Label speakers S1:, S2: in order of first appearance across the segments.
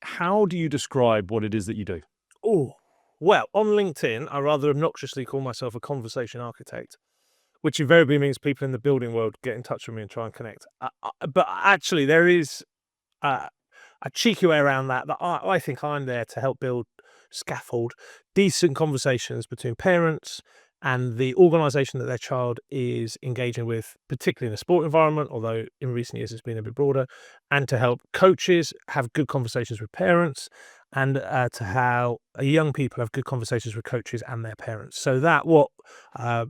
S1: how do you describe what it is that you do?
S2: Oh, well, on LinkedIn, I rather obnoxiously call myself a conversation architect, which invariably means people in the building world get in touch with me and try and connect. But actually, there is a cheeky way around that I think I'm there to help build, scaffold decent conversations between parents and the organisation that their child is engaging with, particularly in a sport environment, although in recent years it's been a bit broader, and to help coaches have good conversations with parents, and to how young people have good conversations with coaches and their parents. So that what uh,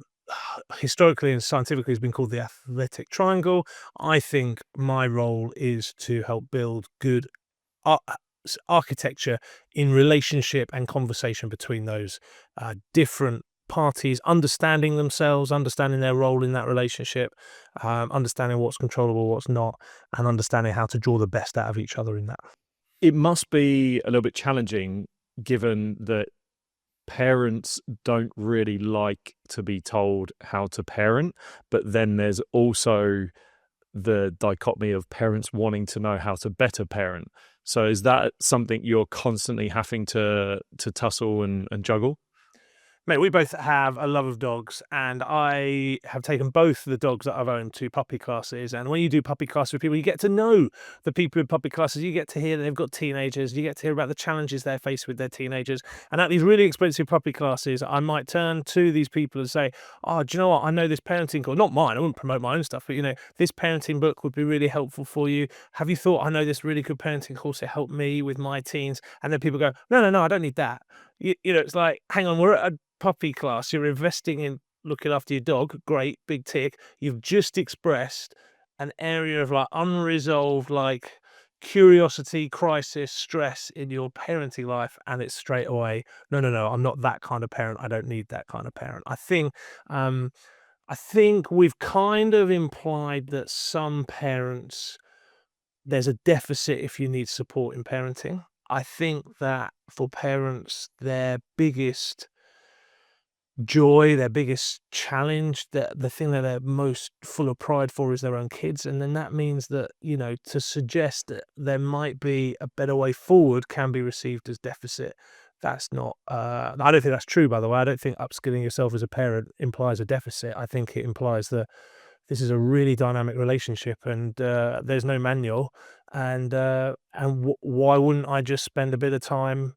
S2: historically and scientifically has been called the athletic triangle. I think my role is to help build good architecture in relationship and conversation between those different parties, understanding themselves, understanding their role in that relationship, understanding what's controllable, what's not, and understanding how to draw the best out of each other in that.
S1: It must be a little bit challenging given that parents don't really like to be told how to parent, but then there's also the dichotomy of parents wanting to know how to better parent. So is that something you're constantly having to tussle and juggle?
S2: Mate, we both have a love of dogs, and I have taken both the dogs that I've owned to puppy classes. And when you do puppy classes with people, you get to know the people in puppy classes. You get to hear that they've got teenagers. You get to hear about the challenges they're faced with their teenagers. And at these really expensive puppy classes, I might turn to these people and say, "Oh, do you know what? I know this parenting course, not mine. I wouldn't promote my own stuff, but this parenting book would be really helpful for you. Have you thought? I know this really good parenting course. It helped me with my teens." And then people go, "No, I don't need that." It's like, hang on, we're at a puppy class, you're investing in looking after your dog, great, big tick. You've just expressed an area of like unresolved, like curiosity, crisis, stress in your parenting life, and it's straight away, no, I'm not that kind of parent. I don't need that kind of parent. Um, I think we've kind of implied that some parents, there's a deficit if you need support in parenting. I think that for parents, their biggest joy, their biggest challenge, the thing that they're most full of pride for is their own kids. And then that means that, to suggest that there might be a better way forward can be received as deficit. That's not, I don't think that's true, by the way. I don't think upskilling yourself as a parent implies a deficit. I think it implies that this is a really dynamic relationship, and there's no manual. And why wouldn't I just spend a bit of time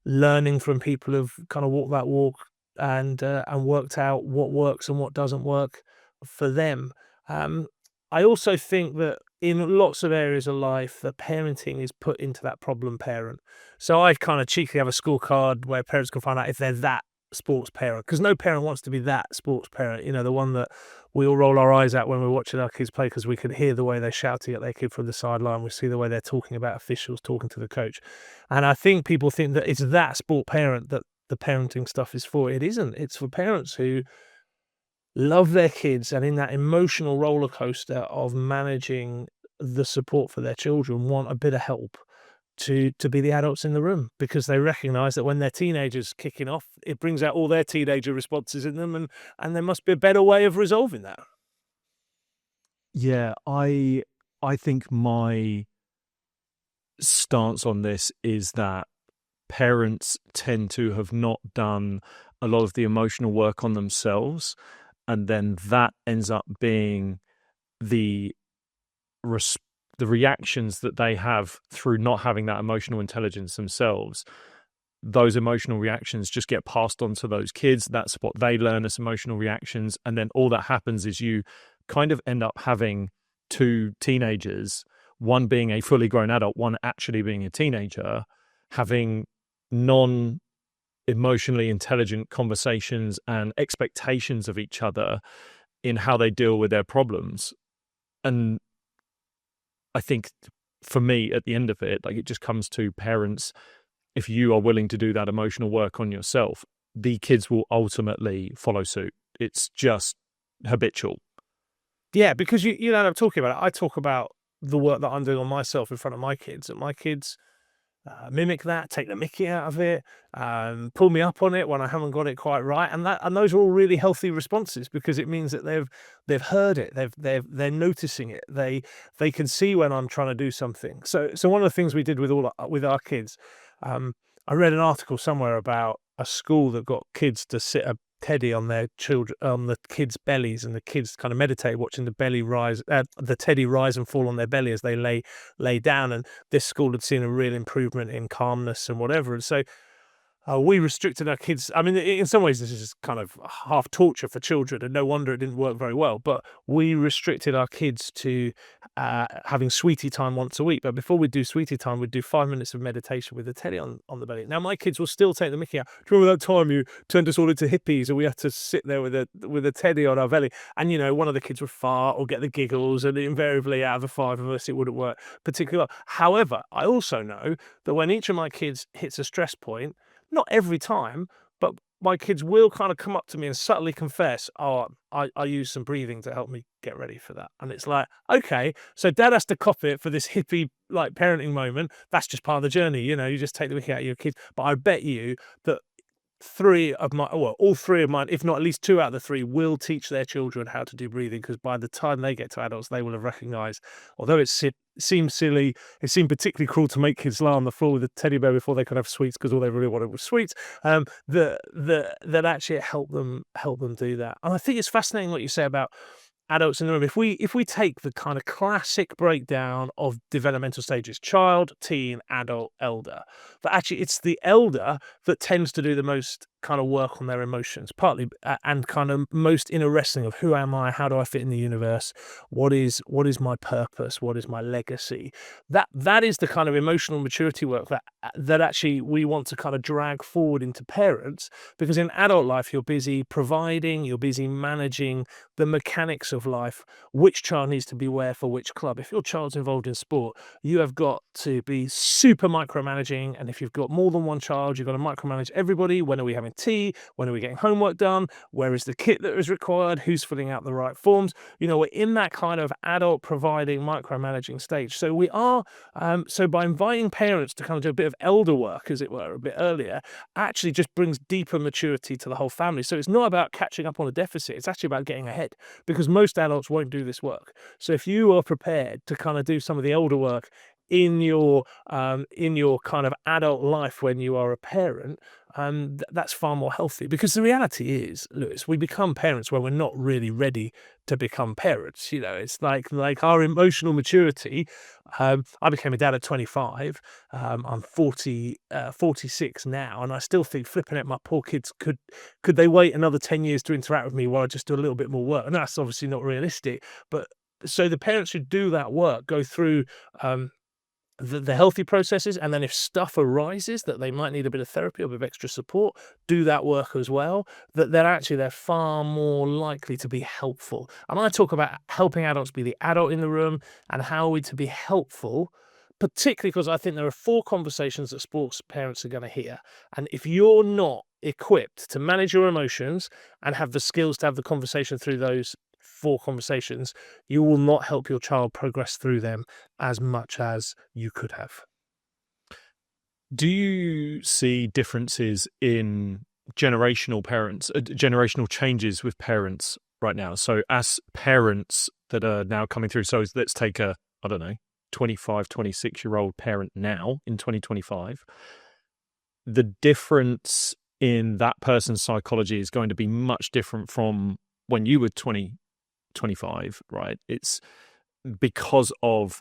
S2: learning from people who've kind of walked that walk and worked out what works and what doesn't work for them. Um, I also think that in lots of areas of life, the parenting is put into that problem parent. So I kind of cheekily have a scorecard where parents can find out if they're that sports parent, because no parent wants to be that sports parent. The one that we all roll our eyes at when we're watching our kids play because we can hear the way they're shouting at their kid from the sideline. We see the way they're talking about officials, talking to the coach. And I think people think that it's that sport parent that the parenting stuff is for. It isn't. It's for parents who love their kids and in that emotional roller coaster of managing the support for their children want a bit of help to be the adults in the room, because they recognize that when their teenagers kicking off, it brings out all their teenager responses in them, and there must be a better way of resolving that.
S1: Yeah, I think my stance on this is that parents tend to have not done a lot of the emotional work on themselves, and then that ends up being the the reactions that they have through not having that emotional intelligence themselves. Those emotional reactions just get passed on to those kids. That's what they learn as emotional reactions. And then all that happens is you kind of end up having two teenagers, one being a fully grown adult, one actually being a teenager, having non-emotionally intelligent conversations and expectations of each other in how they deal with their problems. And I think for me, at the end of it, like, it just comes to parents. If you are willing to do that emotional work on yourself, the kids will ultimately follow suit. It's just habitual.
S2: Yeah, because you know, I'm talking about it. I talk about the work that I'm doing on myself in front of my kids, and my kids mimic that, take the mickey out of it, pull me up on it when I haven't got it quite right, and those are all really healthy responses, because it means that they've heard it, they're noticing it, they can see when I'm trying to do something. So one of the things we did with our kids, I read an article somewhere about a school that got kids to sit a teddy on their children, on the kids' bellies, and the kids kind of meditate watching the teddy rise and fall on their belly as they lay down. And this school had seen a real improvement in calmness and whatever. And so we restricted our kids. I mean, in some ways, this is kind of half torture for children, and no wonder it didn't work very well. But we restricted our kids to having sweetie time once a week. But before we do sweetie time, we'd do 5 minutes of meditation with the teddy on the belly. Now, my kids will still take the mickey out. Do you remember that time you turned us all into hippies, and we had to sit there with a teddy on our belly? And one of the kids would fart or get the giggles, and invariably, out of the 5 of us, it wouldn't work particularly well. However, I also know that when each of my kids hits a stress point, not every time, but my kids will kind of come up to me and subtly confess, "Oh, I use some breathing to help me get ready for that." And it's like, okay, so Dad has to cop it for this hippie like parenting moment. That's just part of the journey, you just take the wick out of your kids. But I bet you that all 3 of mine, if not at least 2 out of the 3, will teach their children how to do breathing, because by the time they get to adults, they will have recognized, although it seems silly, it seemed particularly cruel to make kids lie on the floor with a teddy bear before they could have sweets, because all they really wanted was sweets, that actually it helped them do that. And I think it's fascinating what you say about adults in the room. If we take the kind of classic breakdown of developmental stages, child, teen, adult, elder, that actually it's the elder that tends to do the most kind of work on their emotions, partly, and kind of most inner wrestling of who am I, how do I fit in the universe, what is my purpose, what is my legacy. That is the kind of emotional maturity work that actually we want to kind of drag forward into parents, because in adult life you're busy providing, you're busy managing the mechanics of life, which child needs to be where for which club. If your child's involved in sport, you have got to be super micromanaging, and if you've got more than one child, you've got to micromanage everybody. When are we having tea? When are we getting homework done? Where is the kit that is required? Who's filling out the right forms? We're in that kind of adult providing, micromanaging stage. So we are, so by inviting parents to kind of do a bit of elder work, as it were, a bit earlier, actually just brings deeper maturity to the whole family. So it's not about catching up on a deficit. It's actually about getting ahead, because most adults won't do this work. So if you are prepared to kind of do some of the elder work in your kind of adult life when you are a parent, that's far more healthy. Because the reality is, Lewis, we become parents when we're not really ready to become parents. It's like our emotional maturity. I became a dad at 25. I'm 46 now, and I still think, flipping it, my poor kids, could they wait another 10 years to interact with me while I just do a little bit more work? And that's obviously not realistic. But so the parents should do that work, go through the healthy processes, and then if stuff arises that they might need a bit of therapy or a bit of extra support, do that work as well. They're far more likely to be helpful. And I talk about helping adults be the adult in the room, and how are we to be helpful, particularly because I think there are 4 conversations that sports parents are going to hear. And if you're not equipped to manage your emotions and have the skills to have the conversation through those 4 conversations, you will not help your child progress through them as much as you could have.
S1: Do you see differences in generational changes with parents right now? So as parents that are now coming through, so let's take a, 25, 26-year-old parent now in 2025, the difference in that person's psychology is going to be much different from when you were 25, right? It's because of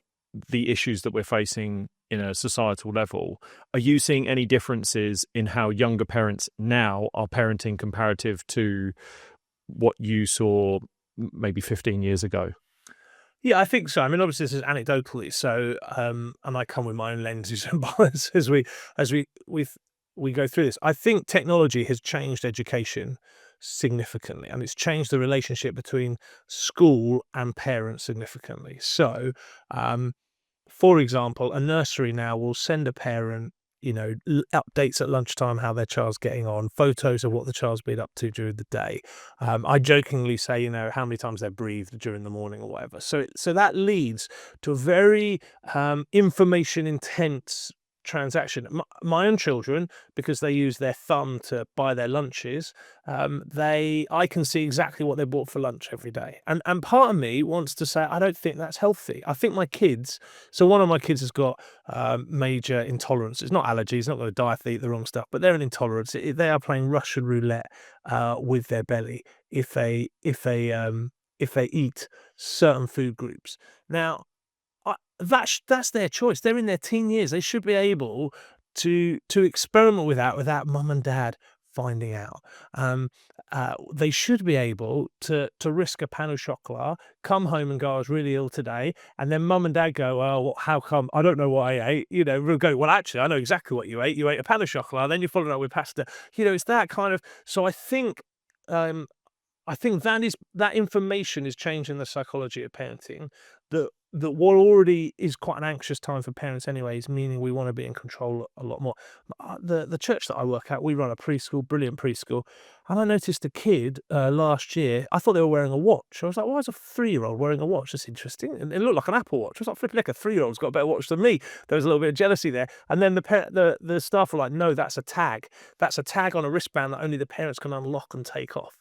S1: the issues that we're facing in a societal level. Are you seeing any differences in how younger parents now are parenting comparative to what you saw maybe 15 years ago?
S2: Yeah, I think so. I mean, obviously, this is anecdotally. So, and I come with my own lenses and bias as we go through this. I think technology has changed education significantly, and it's changed the relationship between school and parents significantly. So, for example, a nursery now will send a parent, updates at lunchtime, how their child's getting on, photos of what the child's been up to during the day. I jokingly say, how many times they breathed during the morning or whatever. So that leads to a very information intense transaction. My own children, because they use their thumb to buy their lunches, I can see exactly what they bought for lunch every day. And part of me wants to say, I don't think that's healthy. I think my kids, so one of my kids has got major intolerance. It's not allergies, not going to die if they eat the wrong stuff, but they're an intolerance. They are playing Russian roulette with their belly if they eat certain food groups. Now, that's their choice. They're in their teen years. They should be able to experiment with that without mum and dad finding out. They should be able to risk a pan au chocolat, come home and go, I was really ill today, and then mum and dad go, well, how come? I don't know what I ate. We'll go, well, actually, I know exactly what you ate. You ate a pan au chocolat, then you followed up with pasta. It's that kind of. So I think that information is changing the psychology of parenting. That what already is quite an anxious time for parents anyways, meaning we want to be in control a lot more. The church that I work at, we run a preschool, brilliant preschool, and I noticed a kid last year. I thought they were wearing a watch. I was like, why is a 3-year-old wearing a watch? That's interesting. And it looked like an Apple Watch. I was like, flipping heck, a 3-year-old's got a better watch than me. There was a little bit of jealousy there. And then the staff were like, no, that's a tag. That's a tag on a wristband that only the parents can unlock and take off.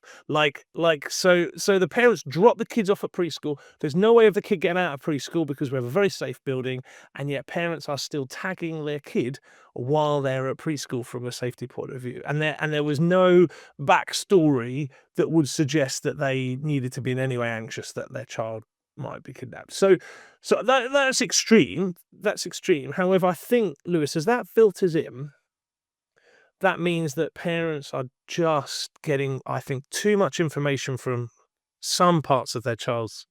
S2: So the parents drop the kids off at preschool. There's no way of the kid getting out of preschool because we have a very safe building, and yet parents are still tagging their kid while they're at preschool from a safety point of view. And there was no backstory that would suggest that they needed to be in any way anxious that their child might be kidnapped. So that's extreme. That's extreme. However, I think, Lewis, as that filters in, that means that parents are just getting, I think, too much information from some parts of their child's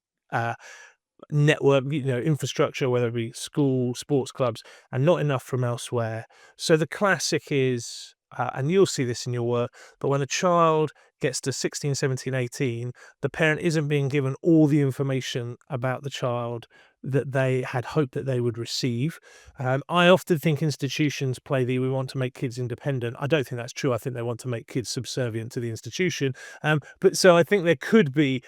S2: network, infrastructure, whether it be school, sports clubs, and not enough from elsewhere. So the classic is, and you'll see this in your work, but when a child gets to 16, 17, 18, the parent isn't being given all the information about the child that they had hoped that they would receive. I often think institutions play we want to make kids independent. I don't think that's true. I think they want to make kids subservient to the institution. But so I think there could be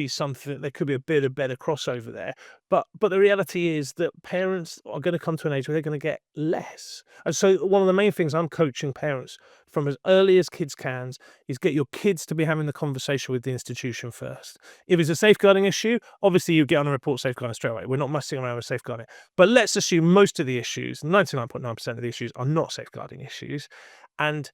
S2: something, there could be a bit of better crossover there. But the reality is that parents are going to come to an age where they're going to get less. And so one of the main things I'm coaching parents from as early as kids can is get your kids to be having the conversation with the institution first. If it's a safeguarding issue, obviously you get on a report safeguarding straight away. We're not messing around with safeguarding. But let's assume most of the issues, 99.9% of the issues, are not safeguarding issues. And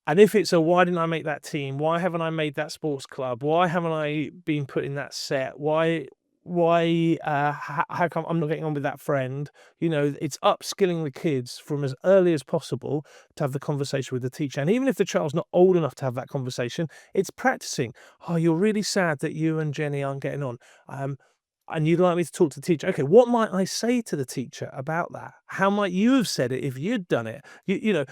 S2: if it's why didn't I make that team? Why haven't I made that sports club? Why haven't I been put in that set? How come I'm not getting on with that friend? It's upskilling the kids from as early as possible to have the conversation with the teacher. And even if the child's not old enough to have that conversation, it's practicing. Oh, you're really sad that you and Jenny aren't getting on. And you'd like me to talk to the teacher. Okay, what might I say to the teacher about that? How might you have said it if you'd done it?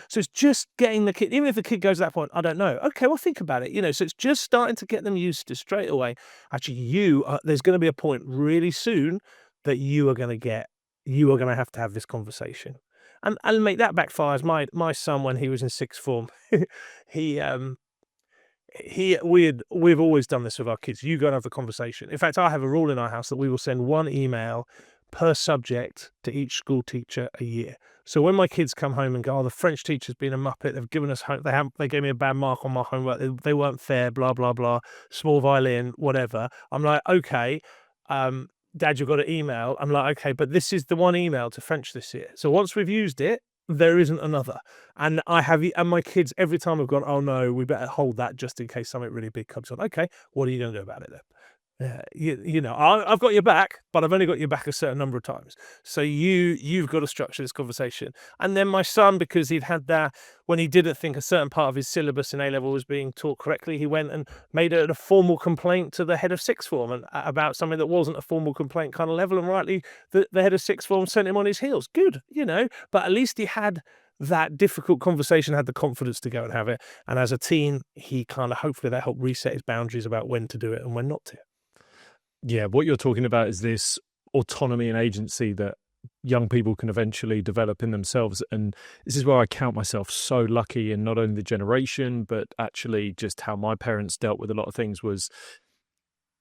S2: So it's just getting the kid, even if the kid goes to that point, I don't know. Okay, well, think about it. So it's just starting to get them used to straight away. Actually, there's going to be a point really soon that you are going to have this conversation. And make that backfires. My son, when he was in sixth form, we've always done this with our kids. You go and have the conversation. In fact, I have a rule in our house that we will send one email per subject to each school teacher a year. So when my kids come home and go, the French teacher's been a muppet, they've given us they gave me a bad mark on my homework, they weren't fair, blah blah blah, small violin, whatever. I'm like, okay, Dad, you've got an email. I'm like, okay, but this is the one email to French this year. So once we've used it, there isn't another. And my kids, every time have gone, oh no, we better hold that just in case something really big comes on. Okay, what are you going to do about it then? I've got your back, but I've only got your back a certain number of times. So you've got to structure this conversation. And then my son, because he'd had that when he didn't think a certain part of his syllabus in A-level was being taught correctly, he went and made a formal complaint to the head of sixth form and about something that wasn't a formal complaint kind of level. And rightly, the head of sixth form sent him on his heels. Good, but at least he had that difficult conversation, had the confidence to go and have it. And as a teen, hopefully that helped reset his boundaries about when to do it and when not to.
S1: Yeah, what you're talking about is this autonomy and agency that young people can eventually develop in themselves. And this is where I count myself so lucky in not only the generation, but actually just how my parents dealt with a lot of things was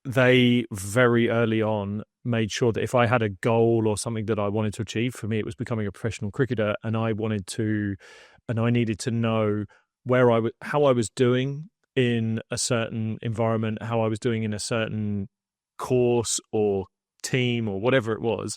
S1: they very early on made sure that if I had a goal or something that I wanted to achieve, for me it was becoming a professional cricketer, and I needed to know how I was doing in a certain environment, how I was doing in a certain course or team or whatever it was,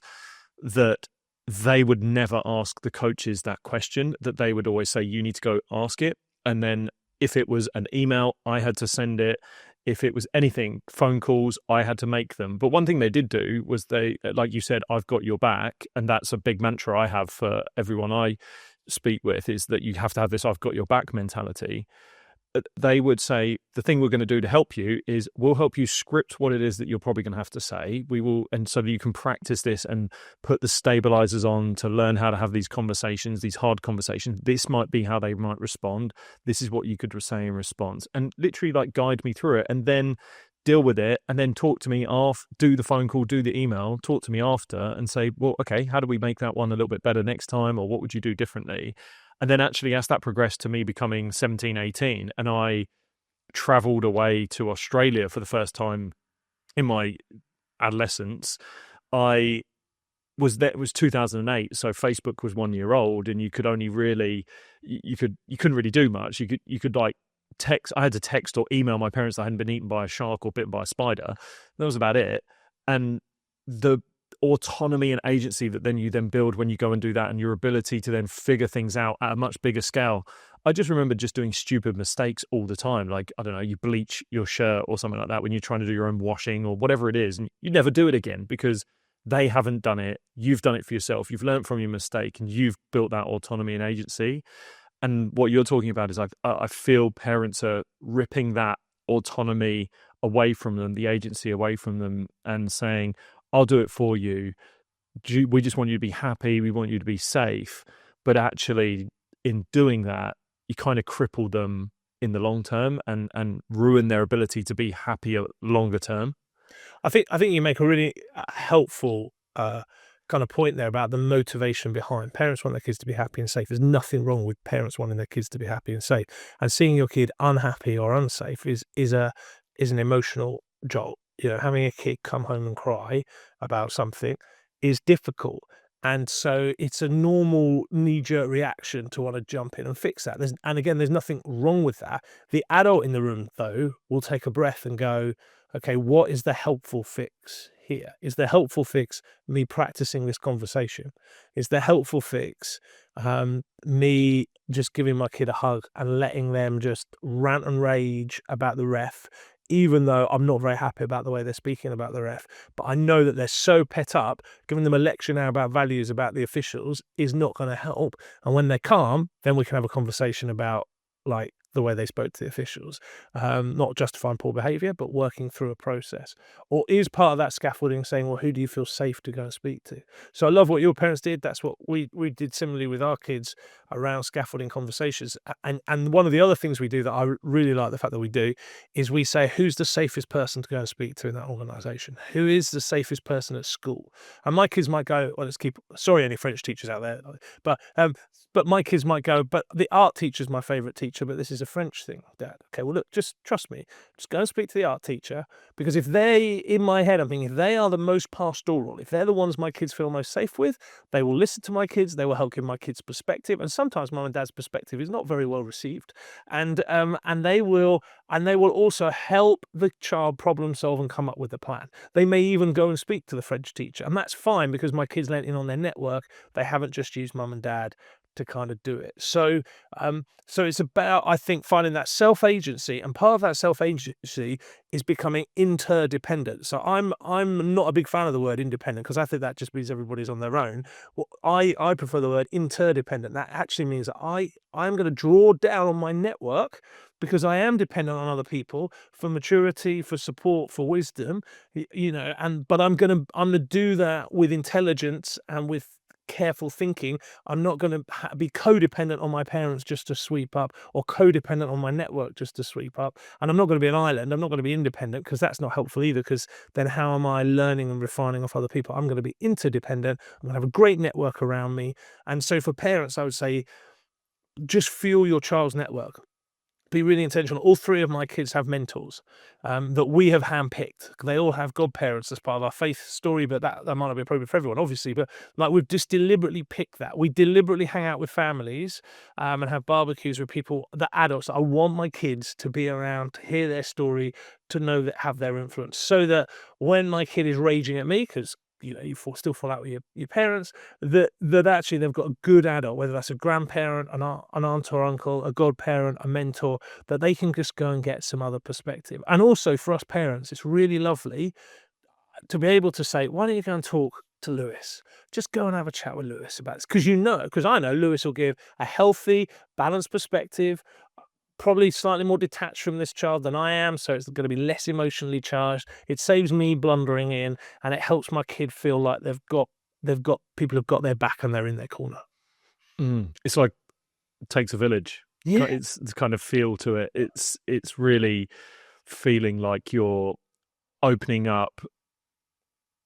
S1: that they would never ask the coaches that question, that they would always say, you need to go ask it. And then if it was an email, I had to send it. If it was anything, phone calls, I had to make them. But one thing they did do was they, like you said, I've got your back. And that's a big mantra I have for everyone I speak with, is that you have to have this I've got your back mentality. They would say, the thing we're going to do to help you is we'll help you script what it is that you're probably going to have to say. We will, and so that you can practice this and put the stabilizers on to learn how to have these conversations, these hard conversations. This might be how they might respond. This is what you could say in response, and literally like guide me through it, and then deal with it, and then talk to me do the phone call, do the email, talk to me after and say, well, okay, how do we make that one a little bit better next time? Or what would you do differently? And then actually, as that progressed to me becoming 17, 18, and I traveled away to Australia for the first time in my adolescence, I was there. It was 2008, so Facebook was 1 year old, and you could only really, you couldn't really do much. You could like text. I had to text or email my parents that I hadn't been eaten by a shark or bitten by a spider. That was about it. And the autonomy and agency that then you build when you go and do that, and your ability to then figure things out at a much bigger scale. I just remember just doing stupid mistakes all the time. Like, I don't know, you bleach your shirt or something like that when you're trying to do your own washing or whatever it is, and you never do it again because they haven't done it. You've done it for yourself. You've learned from your mistake, and you've built that autonomy and agency. And what you're talking about is I feel parents are ripping that autonomy away from them, the agency away from them, and saying, I'll do it for you. We just want you to be happy. We want you to be safe. But actually, in doing that, you kind of cripple them in the long term and ruin their ability to be happier longer term.
S2: I think you make a really helpful kind of point there about the motivation behind. Parents want their kids to be happy and safe. There's nothing wrong with parents wanting their kids to be happy and safe. And seeing your kid unhappy or unsafe is an emotional jolt. You know, having a kid come home and cry about something is difficult. And so it's a normal knee-jerk reaction to want to jump in and fix that. And again, there's nothing wrong with that. The adult in the room, though, will take a breath and go, okay, what is the helpful fix here? Is the helpful fix me practicing this conversation? Is the helpful fix me just giving my kid a hug and letting them just rant and rage about the ref, even though I'm not very happy about the way they're speaking about the ref? But I know that they're so pet up, giving them a lecture now about values about the officials is not going to help. And when they're calm, then we can have a conversation about like the way they spoke to the officials, not justifying poor behaviour, but working through a process. Or is part of that scaffolding saying, well, who do you feel safe to go and speak to? So I love what your parents did. That's what we did similarly with our kids around scaffolding conversations. And one of the other things we do that I really like the fact that we do is we say, who's the safest person to go and speak to in that organisation? Who is the safest person at school? And my kids might go, well, sorry, any French teachers out there, but my kids might go, but the art teacher's my favourite teacher, but this is a French thing, Dad. Okay, well, look, just trust me. Just go and speak to the art teacher, because if in my head, I'm thinking, if they are the most pastoral, if they're the ones my kids feel most safe with, they will listen to my kids, they will help give my kids perspective, and sometimes mum and dad's perspective is not very well received, and they will also help the child problem solve and come up with a plan. They may even go and speak to the French teacher, and that's fine because my kids lent in on their network. They haven't just used mum and dad to kind of do it. So it's about, I think, finding that self-agency, and part of that self-agency is becoming interdependent. So I'm not a big fan of the word independent, because I think that just means everybody's on their own. Well, I prefer the word interdependent. That actually means that I'm going to draw down on my network, because I am dependent on other people for maturity, for support, for wisdom, but I'm going to do that with intelligence and with careful thinking. I'm not going to be codependent on my parents just to sweep up, or codependent on my network just to sweep up. And I'm not going to be an island. I'm not going to be independent, because that's not helpful either, because then how am I learning and refining off other people? I'm going to be interdependent. I'm going to have a great network around me. And so for parents, I would say, just fuel your child's network. be really intentional. All three of my kids have mentors that we have handpicked. They all have godparents as part of our faith story, but that might not be appropriate for everyone, obviously. But like, we've just deliberately picked that. We deliberately hang out with families and have barbecues with people, the adults. I want my kids to be around, to hear their story, to know that, have their influence, so that when my kid is raging at me, because you still fall out with your parents, that actually they've got a good adult, whether that's a grandparent, an aunt or uncle, a godparent, a mentor, that they can just go and get some other perspective. And also for us parents, it's really lovely to be able to say, why don't you go and talk to Lewis? Just go and have a chat with Lewis about this. Because I know Lewis will give a healthy, balanced perspective, probably slightly more detached from this child than I am, so it's going to be less emotionally charged. It saves me blundering in, and it helps my kid feel like they've got people who've got their back and they're in their corner.
S1: It's like it takes a village.
S2: Yeah.
S1: It's kind of feel to it. It's really feeling like you're opening up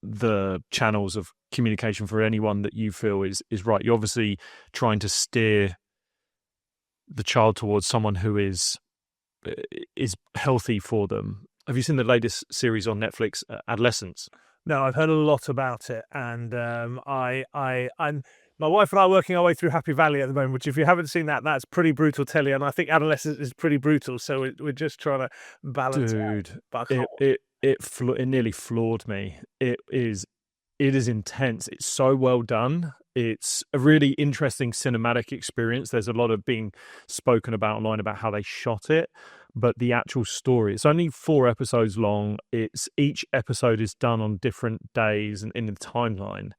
S1: the channels of communication for anyone that you feel is right. You're obviously trying to steer the child towards someone who is healthy for them. Have you seen the latest series on Netflix, Adolescence?
S2: No, I've heard a lot about it, and I'm my wife and I are working our way through Happy Valley at the moment, which, if you haven't seen that, that's pretty brutal telly, and I think Adolescence is pretty brutal, so we're just trying to balance it out.
S1: Dude,
S2: But I can't
S1: it nearly floored me. It is intense. It's so well done. It's a really interesting cinematic experience. There's a lot of being spoken about online about how they shot it, but the actual story, it's only 4 episodes long. Each episode is done on different days and in the timeline.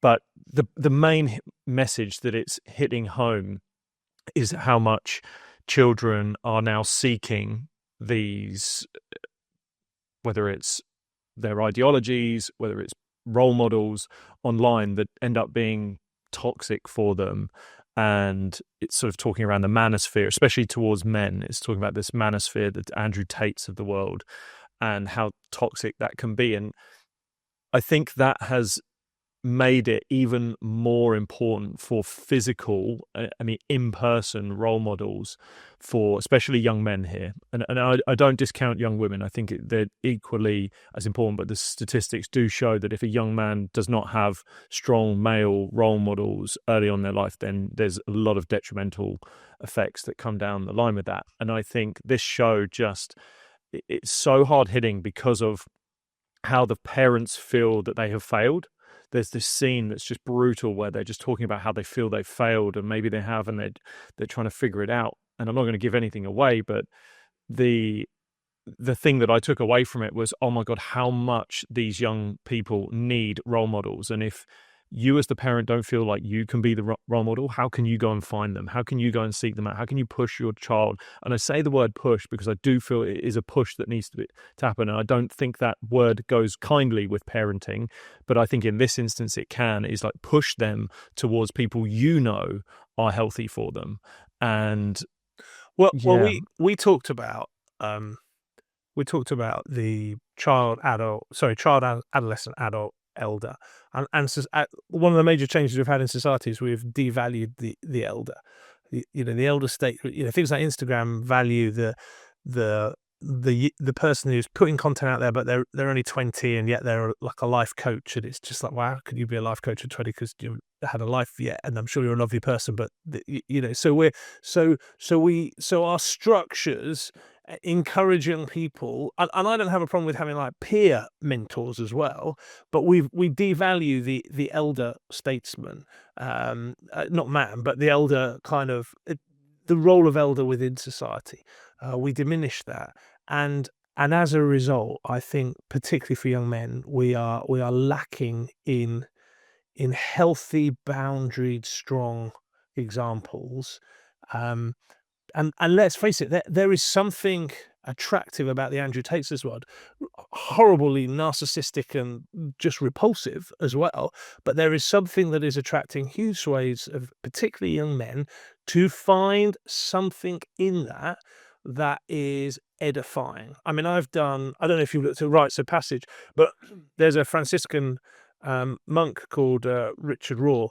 S1: But the main message that it's hitting home is how much children are now seeking these, whether it's their ideologies, whether it's role models online, that end up being toxic for them. And it's sort of talking around the manosphere, especially towards men. It's talking about this manosphere, the Andrew Tates of the world, and how toxic that can be. And I think that has made it even more important for physical, in-person role models for especially young men here. And I don't discount young women. I think they're equally as important, but the statistics do show that if a young man does not have strong male role models early on in their life, then there's a lot of detrimental effects that come down the line with that. And I think this show it's so hard-hitting because of how the parents feel that they have failed. There's this scene that's just brutal where they're just talking about how they feel they've failed, and maybe they have, and they're trying to figure it out. And I'm not going to give anything away, but the thing that I took away from it was, oh my God, how much these young people need role models. And if you as the parent don't feel like you can be the role model, how can you go and find them? How can you go and seek them out? How can you push your child? And I say the word push because I do feel it is a push that needs to happen. And I don't think that word goes kindly with parenting, but I think in this instance it can, is like push them towards people are healthy for them. And
S2: we talked about the child, adolescent, adult, elder, and one of the major changes we've had in society is we've devalued the elder. The elder state. Things like Instagram value the person who's putting content out there, but they're only 20 and yet they're like a life coach, and it's just like, wow, could you be a life coach at 20 because you had a life yet? And I'm sure you're a lovely person, but so our structures encourage young people, and I don't have a problem with having like peer mentors as well, but we devalue the elder statesman, not man, but the elder kind of the role of elder within society. We diminish that, and as a result, I think particularly for young men, we are lacking in healthy, boundaried, strong examples. And let's face it, there is something attractive about the Andrew Tates as well. Horribly narcissistic and just repulsive as well. But there is something that is attracting huge swathes of particularly young men to find something in that is edifying. I mean, I don't know if you've looked at Rites of Passage, but there's a Franciscan monk called Richard Rohr,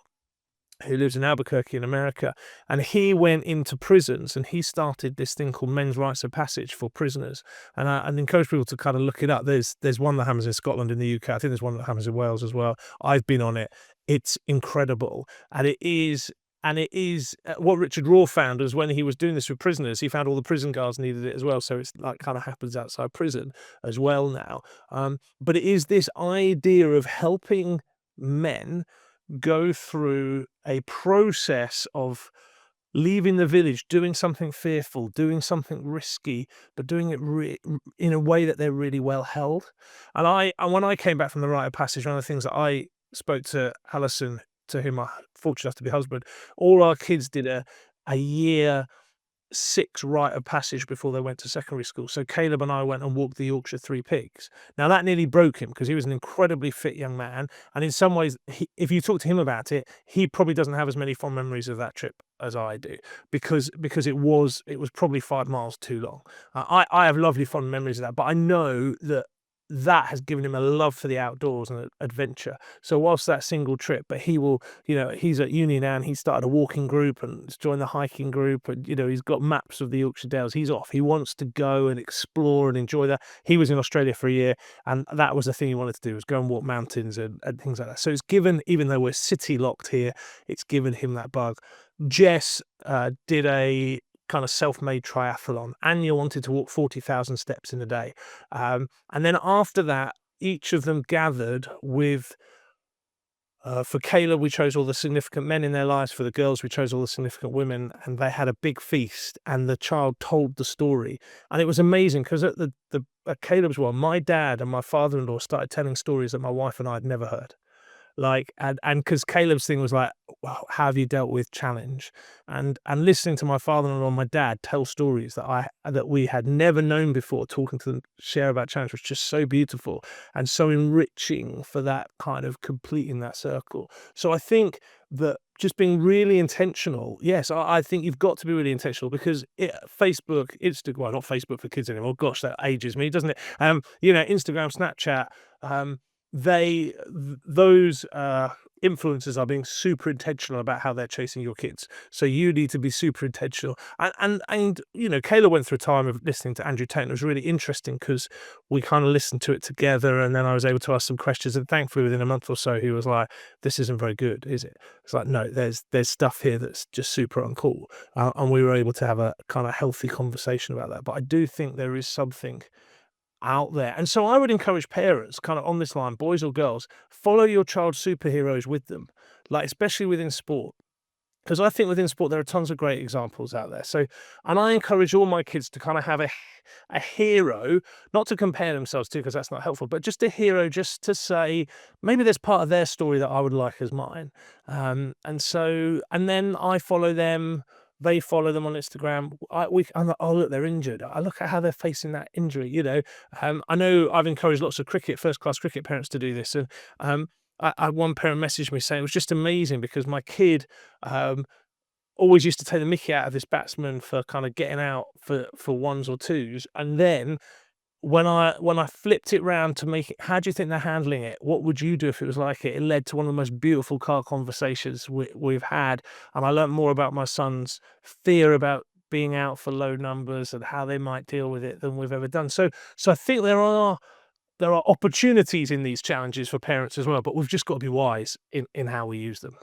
S2: who lives in Albuquerque in America, and he went into prisons and he started this thing called Men's Rites of Passage for prisoners. And I encourage people to kind of look it up. There's one that happens in Scotland, in the UK. I think there's one that happens in Wales as well. I've been on it. It's incredible, and it is. And it is what Richard Raw found was when he was doing this with prisoners, he found all the prison guards needed it as well. So it's like kind of happens outside prison as well now. But it is this idea of helping men go through a process of leaving the village, doing something fearful, doing something risky, but doing it in a way that they're really well held. And when I came back from the rite of passage, one of the things that I spoke to Alison, to whom I'm fortunate enough to be husband, all our kids did a year 6 rite of passage before they went to secondary school. So Caleb and I went and walked the Yorkshire Three Pigs. Now that nearly broke him because he was an incredibly fit young man, and in some ways, if you talk to him about it, he probably doesn't have as many fond memories of that trip as I do, because it was probably 5 miles too long. I have lovely fond memories of that, but I know that has given him a love for the outdoors and adventure. So whilst that single trip, but he will, he's at uni now and he started a walking group and joined the hiking group, and he's got maps of the Yorkshire Dales. He's off. He wants to go and explore and enjoy that. He was in Australia for a year, and that was the thing he wanted to do, was go and walk mountains and things like that. So it's given, even though we're city locked here, it's given him that bug. Jess did a kind of self-made triathlon. Anya wanted to walk 40,000 steps in a day. And then after that, each of them gathered with, for Caleb, we chose all the significant men in their lives. For the girls, we chose all the significant women, and they had a big feast, and the child told the story. And it was amazing because at Caleb's one, my dad and my father-in-law started telling stories that my wife and I had never heard. Like, and because Caleb's thing was like, well, how have you dealt with challenge? And listening to my father-in-law and my dad tell stories that we had never known before, talking to them, share about challenge, was just so beautiful and so enriching for that kind of completing that circle. So I think that just being really intentional, yes, I think you've got to be really intentional, because Facebook, Instagram, well, not Facebook for kids anymore. Gosh, that ages me, doesn't it? Instagram, Snapchat, those influencers are being super intentional about how they're chasing your kids. So you need to be super intentional. And Kayla went through a time of listening to Andrew Tate. It was really interesting because we kind of listened to it together, and then I was able to ask some questions, and thankfully within a month or so he was like, this isn't very good, is it? It's like, no, there's stuff here that's just super uncool. And we were able to have a kind of healthy conversation about that. But I do think there is something out there. And so I would encourage parents kind of on this line, boys or girls, follow your child's superheroes with them, like especially within sport. Because I think within sport, there are tons of great examples out there. So, and I encourage all my kids to kind of have a hero, not to compare themselves to, because that's not helpful, but just a hero, just to say, maybe there's part of their story that I would like as mine. And then I follow them. They follow them on Instagram. I'm like, oh, look, they're injured. I look at how they're facing that injury, I know I've encouraged lots of first-class cricket parents to do this. And one parent messaged me saying it was just amazing because my kid always used to take the mickey out of this batsman for kind of getting out for ones or twos. And then when I flipped it round to make it, how do you think they're handling it? What would you do if it was like it? It led to one of the most beautiful car conversations we've had. And I learned more about my son's fear about being out for low numbers and how they might deal with it than we've ever done. So I think there are opportunities in these challenges for parents as well, but we've just got to be wise in how we use them.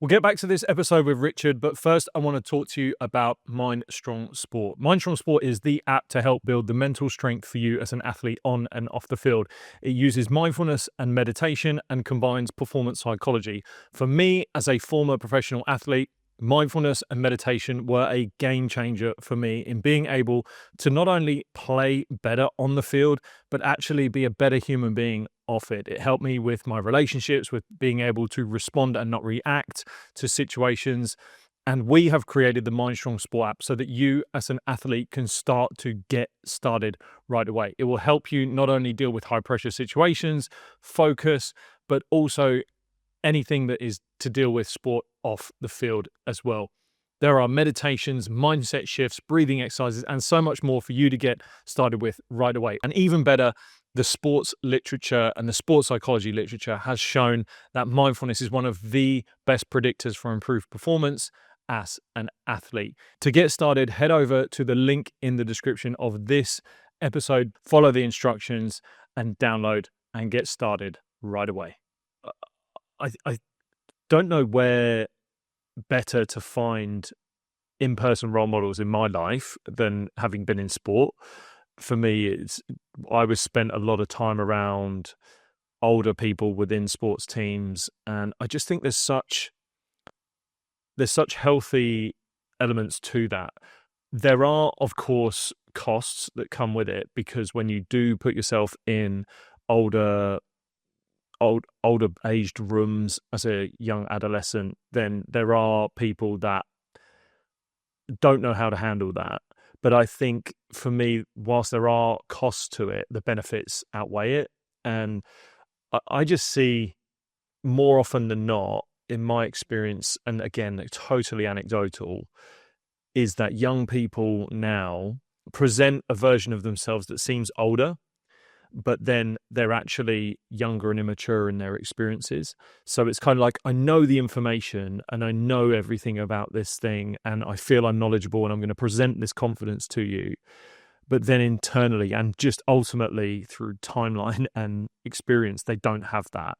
S1: We'll get back to this episode with Richard, but first I want to talk to you about Mind Strong Sport. Mind Strong Sport is the app to help build the mental strength for you as an athlete on and off the field. It uses mindfulness and meditation and combines performance psychology. For me, as a former professional athlete, mindfulness and meditation were a game changer for me in being able to not only play better on the field, but actually be a better human being off it. It helped me with my relationships, with being able to respond and not react to situations. And we have created the Mind Strong Sport app so that you as an athlete can start to get started right away. It will help you not only deal with high pressure situations, focus, but also anything that is to deal with sport off the field as well. There are meditations, mindset shifts, breathing exercises, and so much more for you to get started with right away. And even better, the sports literature and the sports psychology literature has shown that mindfulness is one of the best predictors for improved performance as an athlete. To get started, head over to the link in the description of this episode, follow the instructions, and download and get started right away. I don't know where better to find in-person role models in my life than having been in sport. For me, I was spent a lot of time around older people within sports teams, and I just think there's such healthy elements to that. There are, of course, costs that come with it, because when you do put yourself in older aged rooms as a young adolescent, then there are people that don't know how to handle that. But I think for me, whilst there are costs to it, the benefits outweigh it. And I just see more often than not, in my experience, and again, totally anecdotal, is that young people now present a version of themselves that seems older, but then they're actually younger and immature in their experiences. So it's kind of like, I know the information and I know everything about this thing, and I feel I'm knowledgeable and I'm going to present this confidence to you. But then internally and just ultimately through timeline and experience, they don't have that.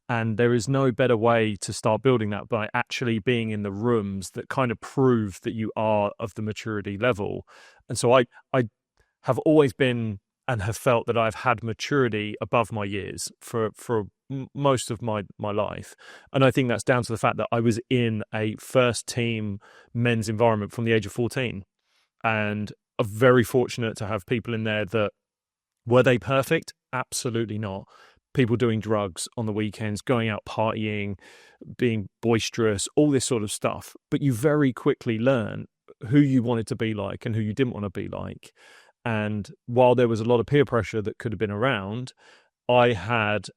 S1: And there is no better way to start building that by actually being in the rooms that kind of prove that you are of the maturity level. And so I have always been and have felt that I've had maturity above my years for most of my life. And I think that's down to the fact that I was in a first team men's environment from the age of 14. And I'm very fortunate to have people in there that, were they perfect? Absolutely not. People doing drugs on the weekends, going out partying, being boisterous, all this sort of stuff. But you very quickly learn who you wanted to be like and who you didn't want to be like. And while there was a lot of peer pressure that could have been around, I had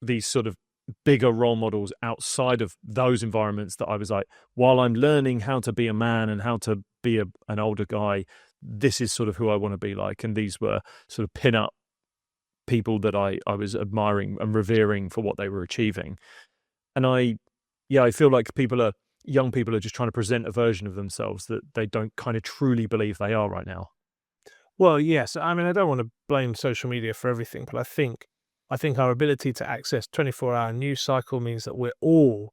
S1: these sort of bigger role models outside of those environments that I was like, while I'm learning how to be a man and how to be an older guy, this is sort of who I want to be like. And these were sort of pin-up people that I was admiring and revering for what they were achieving. And I feel like young people are just trying to present a version of themselves that they don't kind of truly believe they are right now.
S2: Well, yes. I mean, I don't want to blame social media for everything, but I think our ability to access 24-hour news cycle means that we all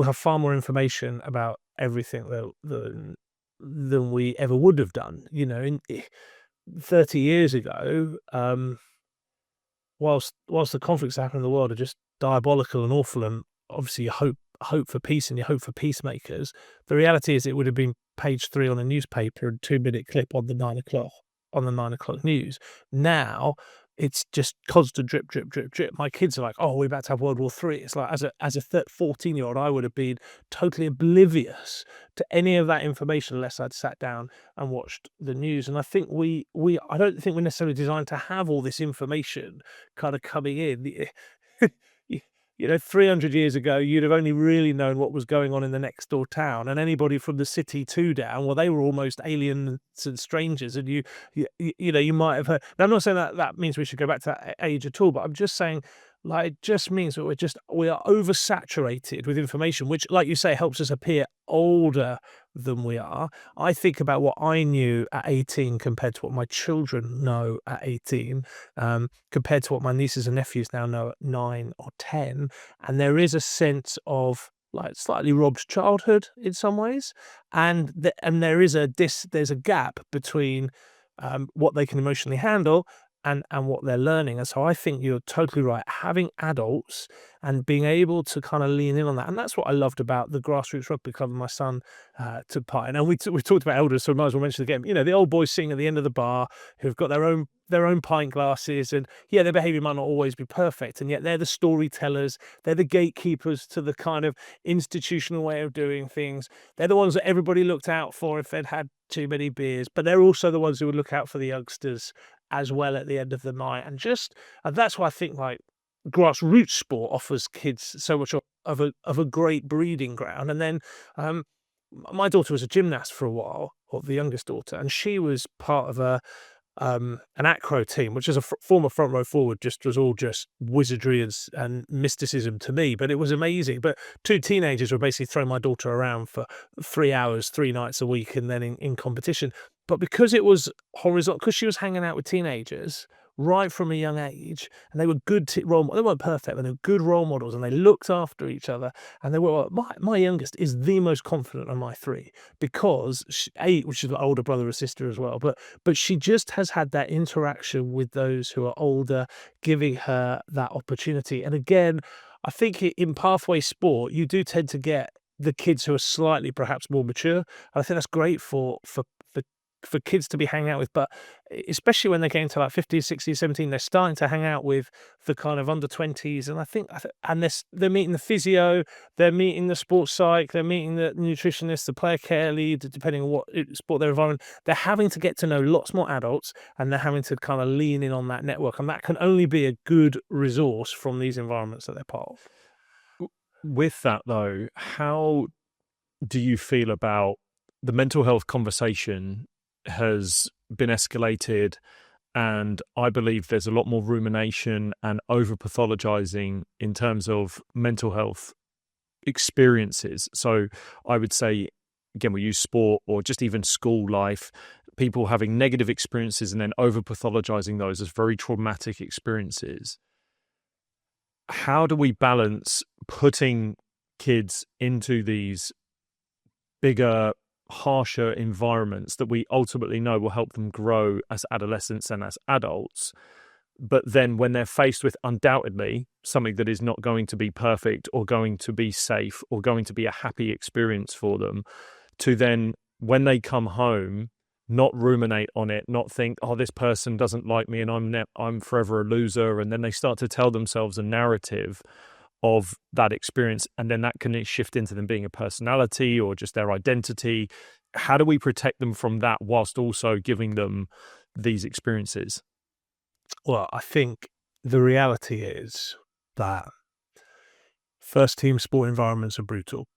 S2: have far more information about everything than we ever would have done. You know, in 30 years ago, whilst the conflicts that happen in the world are just diabolical and awful, and obviously you hope for peace and you hope for peacemakers, the reality is it would have been page 3 on a newspaper and 2-minute clip on the 9 o'clock news. Now it's just constant drip, drip, drip, drip. My kids are like, "Oh, we're about to have World War III." It's like, as a 14-year-old, I would have been totally oblivious to any of that information unless I'd sat down and watched the news. And I think I don't think we're necessarily designed to have all this information kind of coming in. 300 years ago, you'd have only really known what was going on in the next door town, and anybody from the city 2 down, well, they were almost aliens and strangers, and you might have heard. Now, I'm not saying that means we should go back to that age at all, but I'm just saying, like, it just means that we are oversaturated with information, which, like you say, helps us appear older than we are. I think about what I knew at 18 compared to what my children know at 18, compared to what my nieces and nephews now know at 9 or 10. And there is a sense of, like, slightly robbed childhood in some ways. And there's a gap between what they can emotionally handle and what they're learning. And so I think you're totally right. Having adults and being able to kind of lean in on that. And that's what I loved about the Grassroots Rugby Club and my son took part in. And we talked about elders, so we might as well mention again, the old boys sitting at the end of the bar who've got their own pint glasses, and their behavior might not always be perfect, and yet they're the storytellers, they're the gatekeepers to the kind of institutional way of doing things. They're the ones that everybody looked out for if they'd had too many beers, but they're also the ones who would look out for the youngsters as well at the end of the night. And that's why I think, like, grassroots sport offers kids so much of a great breeding ground. And then my daughter was a gymnast for a while, or the youngest daughter, and she was part of a an acro team, which is a former front row forward, was all just wizardry and mysticism to me, but it was amazing. But two teenagers were basically throwing my daughter around for 3 hours, 3 nights a week, and then in competition. But because it was horizontal, because she was hanging out with teenagers right from a young age, and they were good role. They weren't perfect, but they were good role models, and they looked after each other. And they were my youngest is the most confident of my three because which is an older brother or sister as well, but she just has had that interaction with those who are older, giving her that opportunity. And again, I think in pathway sport, you do tend to get the kids who are slightly perhaps more mature. And I think that's great for kids to be hanging out with, but especially when they're getting to like 15, 16, 17, they're starting to hang out with the kind of under 20s. And I think, and they're meeting the physio, they're meeting the sports psych, they're meeting the nutritionist, the player care lead, depending on what sport their environment. They're having to get to know lots more adults, and they're having to kind of lean in on that network. And that can only be a good resource from these environments that they're part of.
S1: With that, though, how do you feel about the mental health conversation has been escalated, and I believe there's a lot more rumination and over pathologizing in terms of mental health experiences. So I would say, again, we use sport or just even school life, people having negative experiences and then over pathologizing those as very traumatic experiences. How do we balance putting kids into these bigger, harsher environments that we ultimately know will help them grow as adolescents and as adults, but then when they're faced with undoubtedly something that is not going to be perfect or going to be safe or going to be a happy experience for them, to then when they come home not ruminate on it, not think, oh, this person doesn't like me and I'm forever a loser, and then they start to tell themselves a narrative of that experience, and then that can shift into them being a personality or just their identity. How do we protect them from that whilst also giving them these experiences?
S2: Well, I think the reality is that first team sport environments are brutal.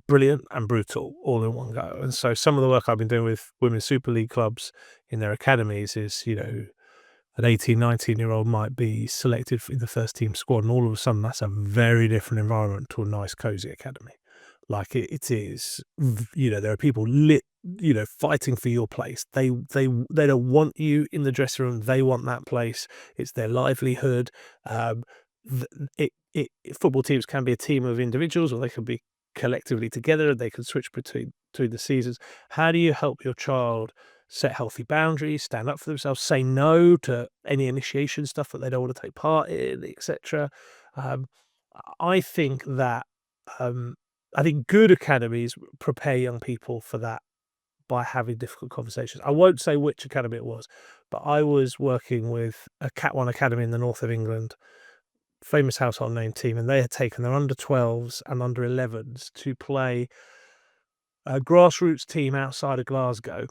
S2: Brilliant and brutal all in one go. And so some of the work I've been doing with Women's Super League clubs in their academies is, an 18, 19-year-old might be selected in the first team squad, and all of a sudden that's a very different environment to a nice, cozy academy. Like it is, there are people fighting for your place. They don't want you in the dressing room. They want that place. It's their livelihood. Football teams can be a team of individuals, or they can be collectively together. They can switch between the seasons. How do you help your child set healthy boundaries, stand up for themselves, say no to any initiation stuff that they don't want to take part in, etc.? I think that I think good academies prepare young people for that by having difficult conversations. I won't say which academy it was, but I was working with a Cat 1 academy in the north of England, famous household name team, and they had taken their under 12s and under 11s to play a grassroots team outside of Glasgow,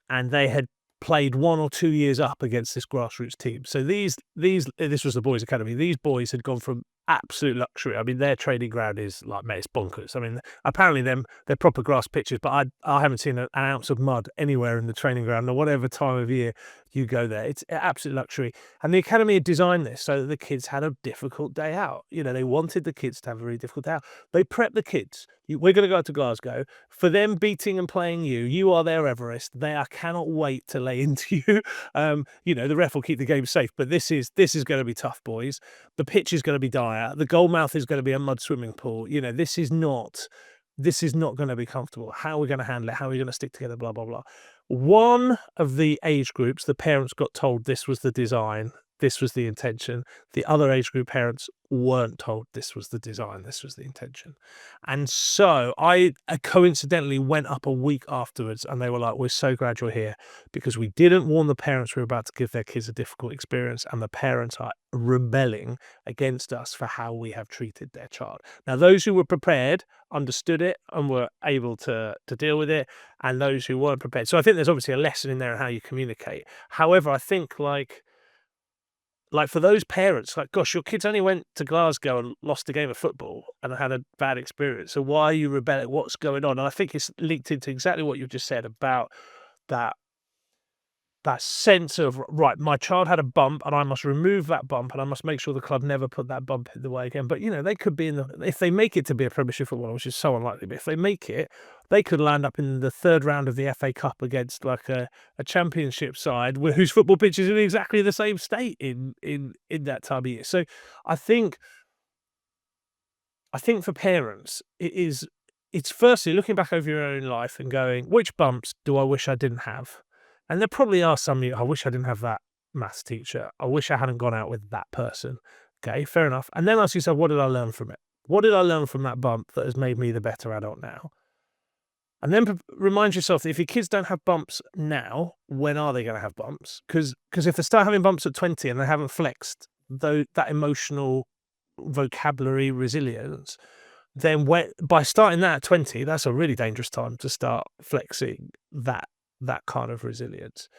S2: and they had played 1 or 2 years up against this grassroots team. So this was the boys' academy. These boys had gone from absolute luxury. I mean, their training ground is like, mate, it's bonkers. I mean, apparently they're proper grass pitches, but I haven't seen an ounce of mud anywhere in the training ground, or whatever time of year you go there. It's absolute luxury. And the academy had designed this so that the kids had a difficult day out. They wanted the kids to have a really difficult day out. They prepped the kids. We're going to go to Glasgow. For them beating and playing you are their Everest. I cannot wait to lay into you. The ref will keep the game safe, but this is going to be tough, boys. The pitch is going to be dire. The goal mouth is going to be a mud swimming pool. This is not going to be comfortable. How are we going to handle it? How are we going to stick together? Blah, blah, blah. One of the age groups, the parents got told this was the design, this was the intention. The other age group parents weren't told this was the design, this was the intention. And so I coincidentally went up a week afterwards, and they were like, we're so glad you're here, because we didn't warn the parents we were about to give their kids a difficult experience, and the parents are rebelling against us for how we have treated their child. Now, those who were prepared understood it and were able to deal with it, and those who weren't prepared. So I think there's obviously a lesson in there in how you communicate. However, I think like for those parents, like, gosh, your kids only went to Glasgow and lost a game of football and had a bad experience. So why are you rebelling? What's going on? And I think it's linked into exactly what you just said about that that sense of, right, my child had a bump and I must remove that bump and I must make sure the club never put that bump in the way again. But, they could be if they make it to be a Premiership footballer, which is so unlikely, but if they make it, they could land up in the third round of the FA Cup against like a Championship side whose football pitch is in exactly the same state in that time of year. So I think for parents, it's firstly looking back over your own life and going, which bumps do I wish I didn't have? And there probably are some, I wish I didn't have that maths teacher. I wish I hadn't gone out with that person. Okay, fair enough. And then ask yourself, what did I learn from it? What did I learn from that bump that has made me the better adult now? And then remind yourself that if your kids don't have bumps now, when are they going to have bumps? Because if they start having bumps at 20 and they haven't flexed that emotional vocabulary resilience, then by starting that at 20, that's a really dangerous time to start flexing that kind of resilience.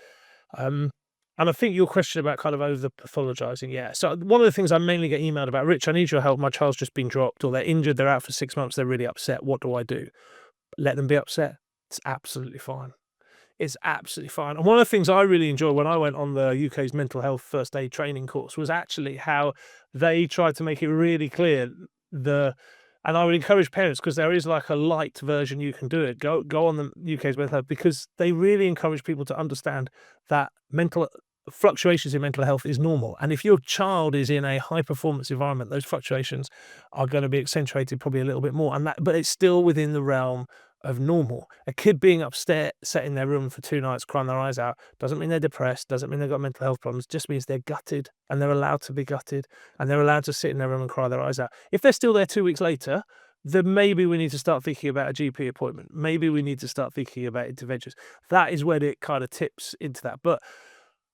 S2: And I think your question about kind of over pathologizing, yeah. So one of the things I mainly get emailed about, Rich, I need your help. My child's just been dropped, or they're injured, they're out for 6 months, they're really upset. What do I do? Let them be upset. It's absolutely fine. It's absolutely fine. And one of the things I really enjoyed when I went on the UK's mental health first aid training course was actually how they tried to make it really clear and I would encourage parents, because there is like a light version you can do it. Go on the UK's mental health, because they really encourage people to understand that mental fluctuations in mental health is normal. And if your child is in a high performance environment, those fluctuations are going to be accentuated probably a little bit more. But it's still within the realm of normal. A kid being upset, sat in their room for 2 nights, crying their eyes out, doesn't mean they're depressed, doesn't mean they've got mental health problems, just means they're gutted, and they're allowed to be gutted, and they're allowed to sit in their room and cry their eyes out. If they're still there 2 weeks later, then maybe we need to start thinking about a GP appointment. Maybe we need to start thinking about interventions. That is when it kind of tips into that. But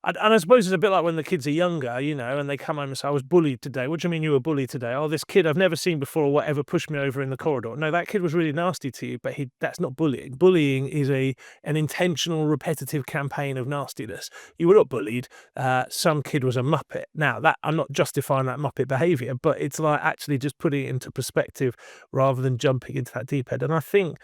S2: and I suppose it's a bit like when the kids are younger, and they come home and say, I was bullied today. What do you mean you were bullied today? Oh, this kid I've never seen before or whatever pushed me over in the corridor. No, that kid was really nasty to you, but that's not bullying. Bullying is an intentional, repetitive campaign of nastiness. You were not bullied. Some kid was a muppet. Now, that I'm not justifying that muppet behavior, but it's like actually just putting it into perspective rather than jumping into that deep end. And I think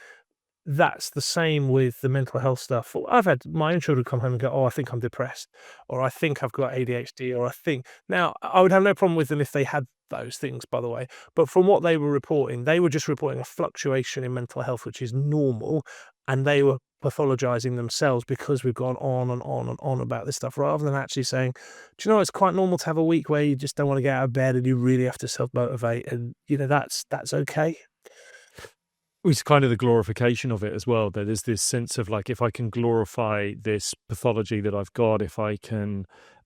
S2: that's the same with the mental health stuff. I've had my own children come home and go, oh, I think I'm depressed, or I think I've got ADHD, or I think. Now, I would have no problem with them if they had those things, by the way. But from what they were reporting, they were just reporting a fluctuation in mental health, which is normal. And they were pathologizing themselves because we've gone on and on and on about this stuff, rather than actually saying, do you know, it's quite normal to have a week where you just don't want to get out of bed and you really have to self-motivate. And, that's okay.
S1: It's kind of the glorification of it as well. That there's this sense of like, if I can glorify this pathology that I've got, if I can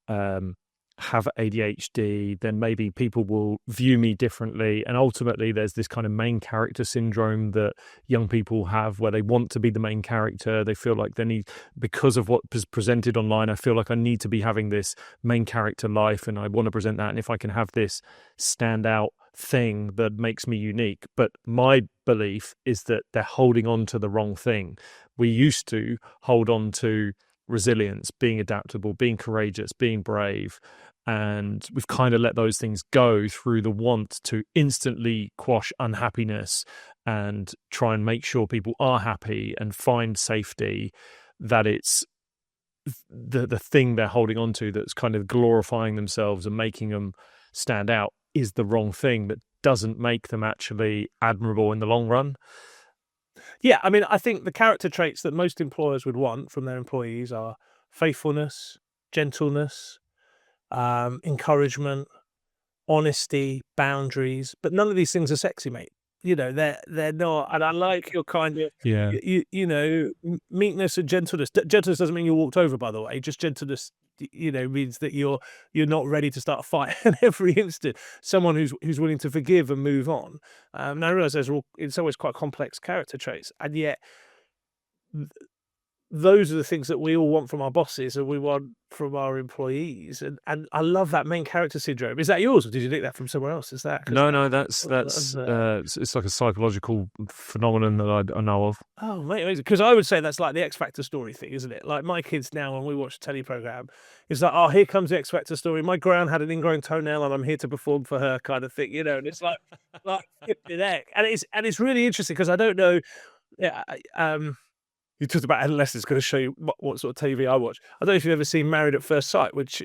S1: have ADHD, then maybe people will view me differently. And ultimately, there's this kind of main character syndrome that young people have, where they want to be the main character. They feel like they need, because of what is presented online, I feel like I need to be having this main character life, and I want to present that. And if I can have this standout thing that makes me unique. But my belief is that they're holding on to the wrong thing. We used to hold on to resilience, being adaptable, being courageous, being brave, and we've kind of let those things go through the want to instantly quash unhappiness and try and make sure people are happy and find safety. That it's the thing they're holding on to that's kind of glorifying themselves and making them stand out is the wrong thing, that doesn't make them actually admirable in the long run.
S2: Yeah, I mean, I think the character traits that most employers would want from their employees are faithfulness, gentleness, encouragement, honesty, boundaries. But none of these things are sexy, mate. They're not. And I like your kind of,
S1: Yeah.
S2: meekness and gentleness. Gentleness doesn't mean you walked over, by the way. Just gentleness, means that you're not ready to start a fight at every instant. Someone who's willing to forgive and move on. And I realize it's always quite complex character traits, and yet those are the things that we all want from our bosses and we want from our employees. And I love that main character syndrome. Is that yours, or did you take that from somewhere else? Is that?
S1: No, that's it's like a psychological phenomenon that I know of.
S2: Oh, mate, because I would say that's like the X Factor story thing, isn't it? Like my kids now, when we watch a telly program, it's like, oh, here comes the X Factor story. My gran had an ingrown toenail, and I'm here to perform for her, kind of thing, And it's like flipping heck. And it's really interesting because I don't know. Yeah, You talked about adolescence. Going to show you what sort of TV I watch. I don't know if you've ever seen Married at First Sight, which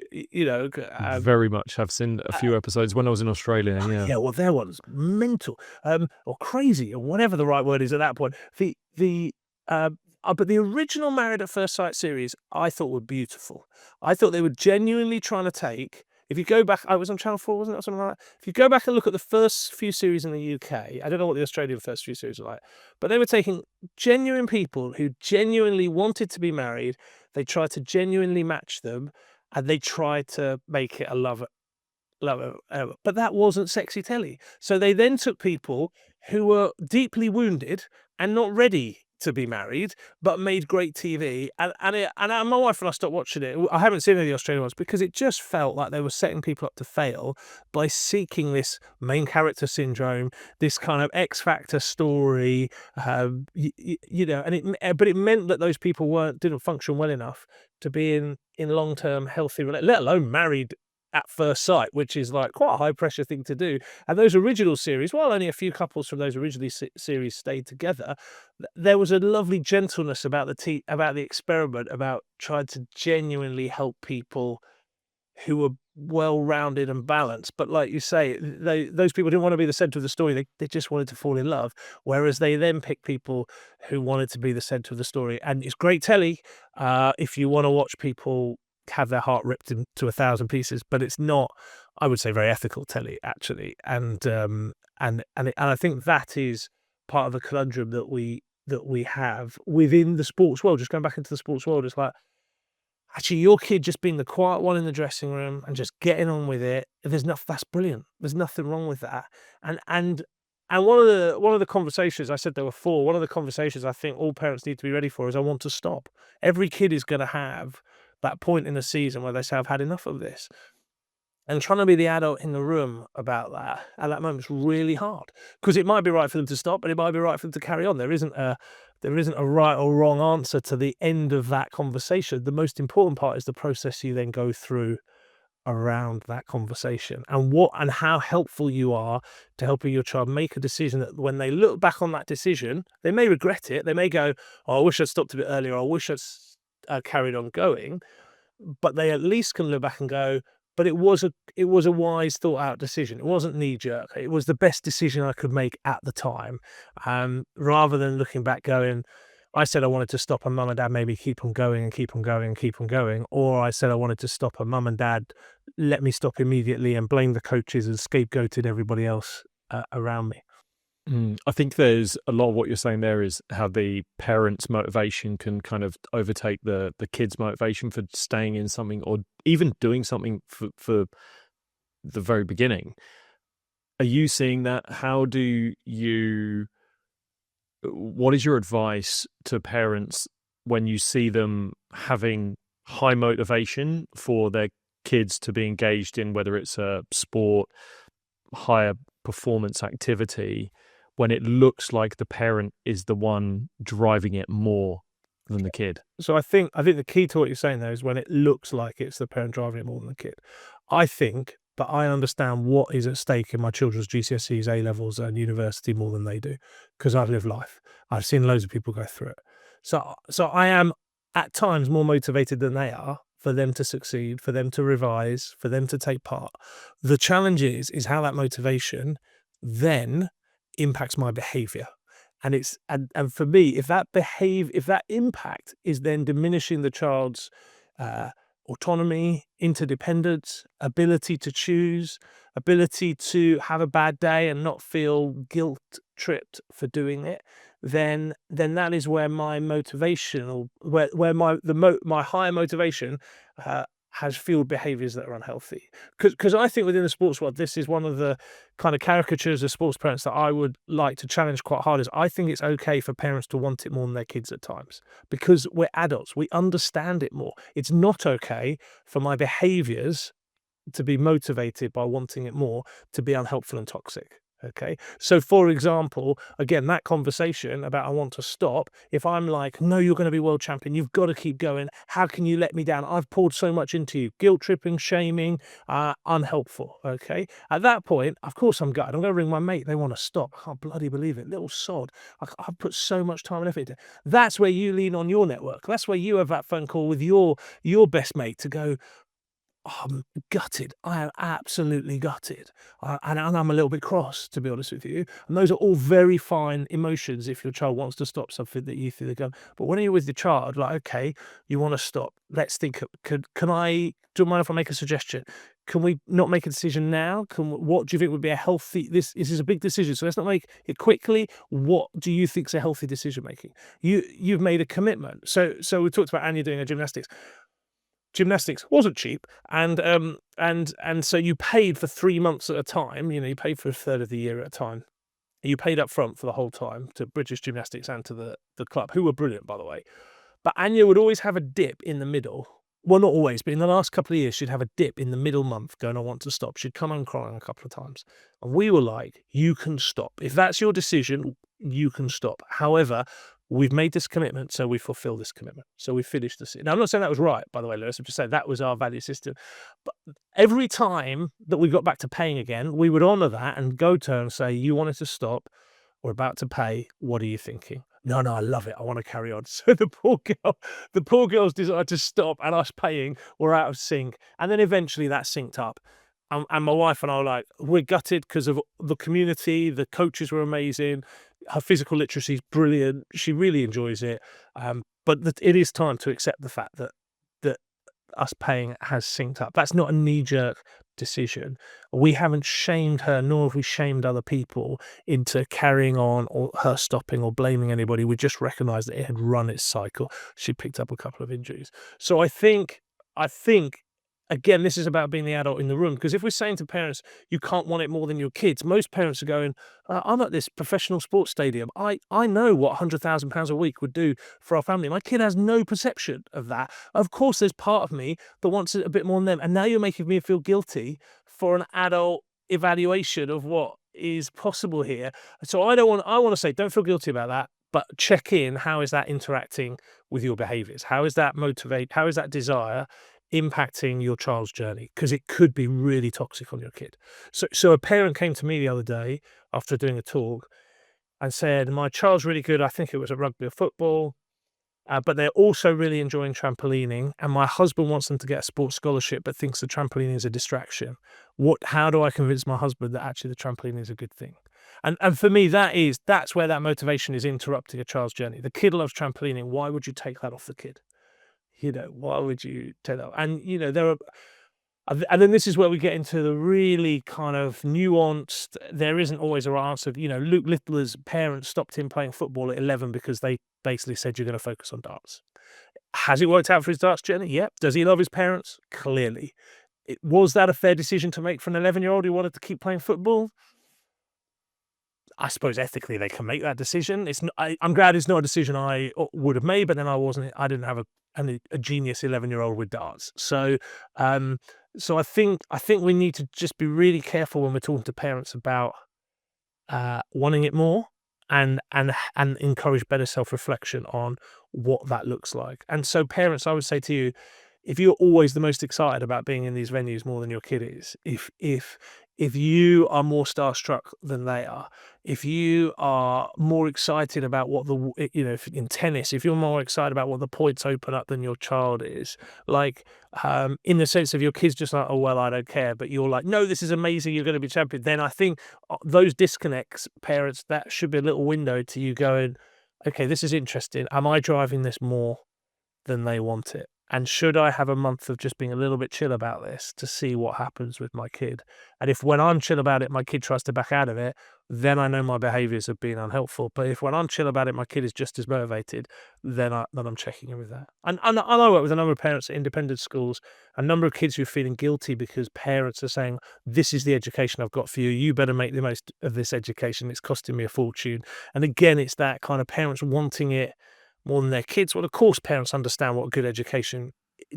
S1: Very much. I've seen a few episodes when I was in Australia. Yeah.
S2: yeah, well, their one's mental, or crazy, or whatever the right word is at that point. But the original Married at First Sight series, I thought were beautiful. I thought they were genuinely trying to take. If you go back, I was on Channel 4, wasn't it, or something like that? If you go back and look at the first few series in the UK, I don't know what the Australian first few series are like, but they were taking genuine people who genuinely wanted to be married. They tried to genuinely match them, and they tried to make it a but that wasn't sexy telly. So they then took people who were deeply wounded and not ready to be married, but made great TV. And my wife and I stopped watching it. I haven't seen any of the Australian ones because it just felt like they were setting people up to fail by seeking this main character syndrome, this kind of X Factor story, but it meant that those people didn't function well enough to be in long-term healthy, let alone married at first sight, which is like quite a high pressure thing to do. And those original series, while only a few couples from those originally series stayed together, there was a lovely gentleness about the experiment, about trying to genuinely help people who were well-rounded and balanced. But like you say, those people didn't want to be the center of the story. They just wanted to fall in love. Whereas they then picked people who wanted to be the center of the story. And it's great telly if you want to watch people have their heart ripped into 1,000 pieces, but it's not, I would say, very ethical telly, actually. And I think that is part of the conundrum that we have within the sports world. Just going back into the sports world, it's like, actually, your kid just being the quiet one in the dressing room and just getting on with it. That's brilliant. There's nothing wrong with that. And one of the conversations, I said there were 4. One of the conversations I think all parents need to be ready for is, I want to stop. Every kid is going to have that point in the season where they say, I've had enough of this. And trying to be the adult in the room about that at that moment is really hard, because it might be right for them to stop, but it might be right for them to carry on. There isn't a right or wrong answer to the end of that conversation. The most important part is the process you then go through around that conversation, and how helpful you are to helping your child make a decision that when they look back on that decision, they may regret it. They may go, oh, I wish I'd stopped a bit earlier. I wish I'd carried on going. But they at least can look back and go, but it was a wise, thought out decision. It wasn't knee jerk. It was the best decision I could make at the time. Rather than looking back going, I said I wanted to stop, and mum and dad made me keep on going and keep on going and keep on going. Or I said I wanted to stop, and mum and dad let me stop immediately and blamed the coaches and scapegoated everybody else around me.
S1: I think there's a lot of what you're saying there is how the parents' motivation can kind of overtake the kids' motivation for staying in something or even doing something for the very beginning. Are you seeing that? What is your advice to parents when you see them having high motivation for their kids to be engaged in, whether it's a sport, higher performance activity, when it looks like the parent is the one driving it more than the kid?
S2: So I think the key to what you're saying there is when it looks like it's the parent driving it more than the kid. I think, but I understand what is at stake in my children's GCSEs, A-levels and university more than they do, because I've lived life. I've seen loads of people go through it. So I am at times more motivated than they are for them to succeed, for them to revise, for them to take part. The challenge is how that motivation then impacts my behavior. And for me, if that impact is then diminishing the child's autonomy, interdependence, ability to choose, ability to have a bad day and not feel guilt tripped for doing it, then that is where my motivation, or where my higher motivation has fueled behaviors that are unhealthy. Because I think within the sports world, this is one of the kind of caricatures of sports parents that I would like to challenge quite hard. Is I think it's okay for parents to want it more than their kids at times, because we're adults, we understand it more. It's not okay for my behaviors to be motivated by wanting it more to be unhelpful and toxic. Okay. So, for example, again, that conversation about I want to stop, if I'm like, no, you're going to be world champion, you've got to keep going. How can you let me down? I've poured so much into you, guilt tripping, shaming, unhelpful. Okay. At that point, of course, I'm gutted. I'm going to ring my mate. They want to stop. I can't bloody believe it. Little sod. I've put so much time and effort into. That's where you lean on your network. That's where you have that phone call with your best mate to go, I'm gutted. I am absolutely gutted. And I'm a little bit cross, to be honest with you. And those are all very fine emotions if your child wants to stop something that you think they're going. But when you're with your child, like, okay, you want to stop. Let's think. Do you mind if I make a suggestion? Can we not make a decision now? What do you think would be a healthy? This is a big decision, so let's not make it quickly. What do you think is a healthy decision making? You've made a commitment. So we talked about Anya doing her gymnastics. Gymnastics wasn't cheap, and so you paid for 3 months at a time. You paid for a third of the year at a time. You paid up front for the whole time to British Gymnastics and to the club, who were brilliant, by the way. But Anya would always have a dip in the middle. Well, not always, but in the last couple of years, she'd have a dip in the middle month going, I want to stop. She'd come home crying a couple of times. And we were like, you can stop. If that's your decision, you can stop. However, we've made this commitment, so we fulfill this commitment. So we finished this. Now, I'm not saying that was right, by the way, Lewis. I'm just saying that was our value system. But every time that we got back to paying again, we would honour that and go to her and say, you wanted to stop. We're about to pay. What are you thinking? No, I love it. I want to carry on. So the poor girl's desire to stop and us paying were out of sync. And then eventually that synced up. And my wife and I were like, we're gutted because of the community. The coaches were amazing. Her physical literacy is brilliant. She really enjoys it. But it is time to accept the fact that us paying has synced up. That's not a knee-jerk decision. We haven't shamed her, nor have we shamed other people into carrying on or her stopping or blaming anybody. We just recognised that it had run its cycle. She picked up a couple of injuries. So I think again, this is about being the adult in the room, because if we're saying to parents, you can't want it more than your kids, most parents are going, I'm at this professional sports stadium. I know what £100,000 a week would do for our family. My kid has no perception of that. Of course, there's part of me that wants it a bit more than them. And now you're making me feel guilty for an adult evaluation of what is possible here. So I want to say, don't feel guilty about that, but check in. How is that interacting with your behaviors? How is that How is that desire impacting your child's journey? Because it could be really toxic on your kid. So a parent came to me the other day after doing a talk and said, my child's really good. I think it was at rugby or football, but they're also really enjoying trampolining. And my husband wants them to get a sports scholarship, but thinks the trampolining is a distraction. How do I convince my husband that actually the trampolining is a good thing? And for me, that's where that motivation is interrupting a child's journey. The kid loves trampolining. Why would you take that off the kid? Why would you take that? And, there are, and then this is where we get into the really kind of nuanced, there isn't always a right answer. Luke Littler's parents stopped him playing football at 11 because they basically said, you're going to focus on darts. Has it worked out for his darts journey? Yep. Does he love his parents? Clearly. Was that a fair decision to make for an 11-year-old who wanted to keep playing football? I suppose ethically they can make that decision. I'm glad it's not a decision I would have made, but then I didn't have a genius 11-year-old with darts. So I think we need to just be really careful when we're talking to parents about wanting it more, and encourage better self-reflection on what that looks like. And so parents, I would say to you, if you're always the most excited about being in these venues more than your kid is, if you are more starstruck than they are, if you are more excited about what if in tennis, if you're more excited about what the points open up than your child is, like, in the sense of your kid's just like, oh, well, I don't care, but you're like, no, this is amazing, you're going to be champion, then I think those disconnects, parents, that should be a little window to you going, okay, this is interesting. Am I driving this more than they want it? And should I have a month of just being a little bit chill about this to see what happens with my kid? And if when I'm chill about it, my kid tries to back out of it, then I know my behaviours have been unhelpful. But if when I'm chill about it, my kid is just as motivated, then I'm checking in with that. And I work with a number of parents at independent schools, a number of kids who are feeling guilty because parents are saying, this is the education I've got for you. You better make the most of this education. It's costing me a fortune. And again, it's that kind of parents wanting it more than their kids. Well, of course, parents understand what good education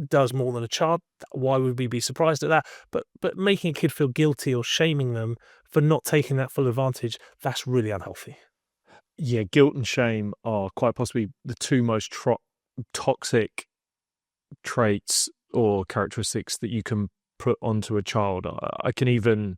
S2: does more than a child. Why would we be surprised at that? But making a kid feel guilty or shaming them for not taking that full advantage, that's really unhealthy.
S1: Yeah, guilt and shame are quite possibly the two most toxic traits or characteristics that you can put onto a child. I can even,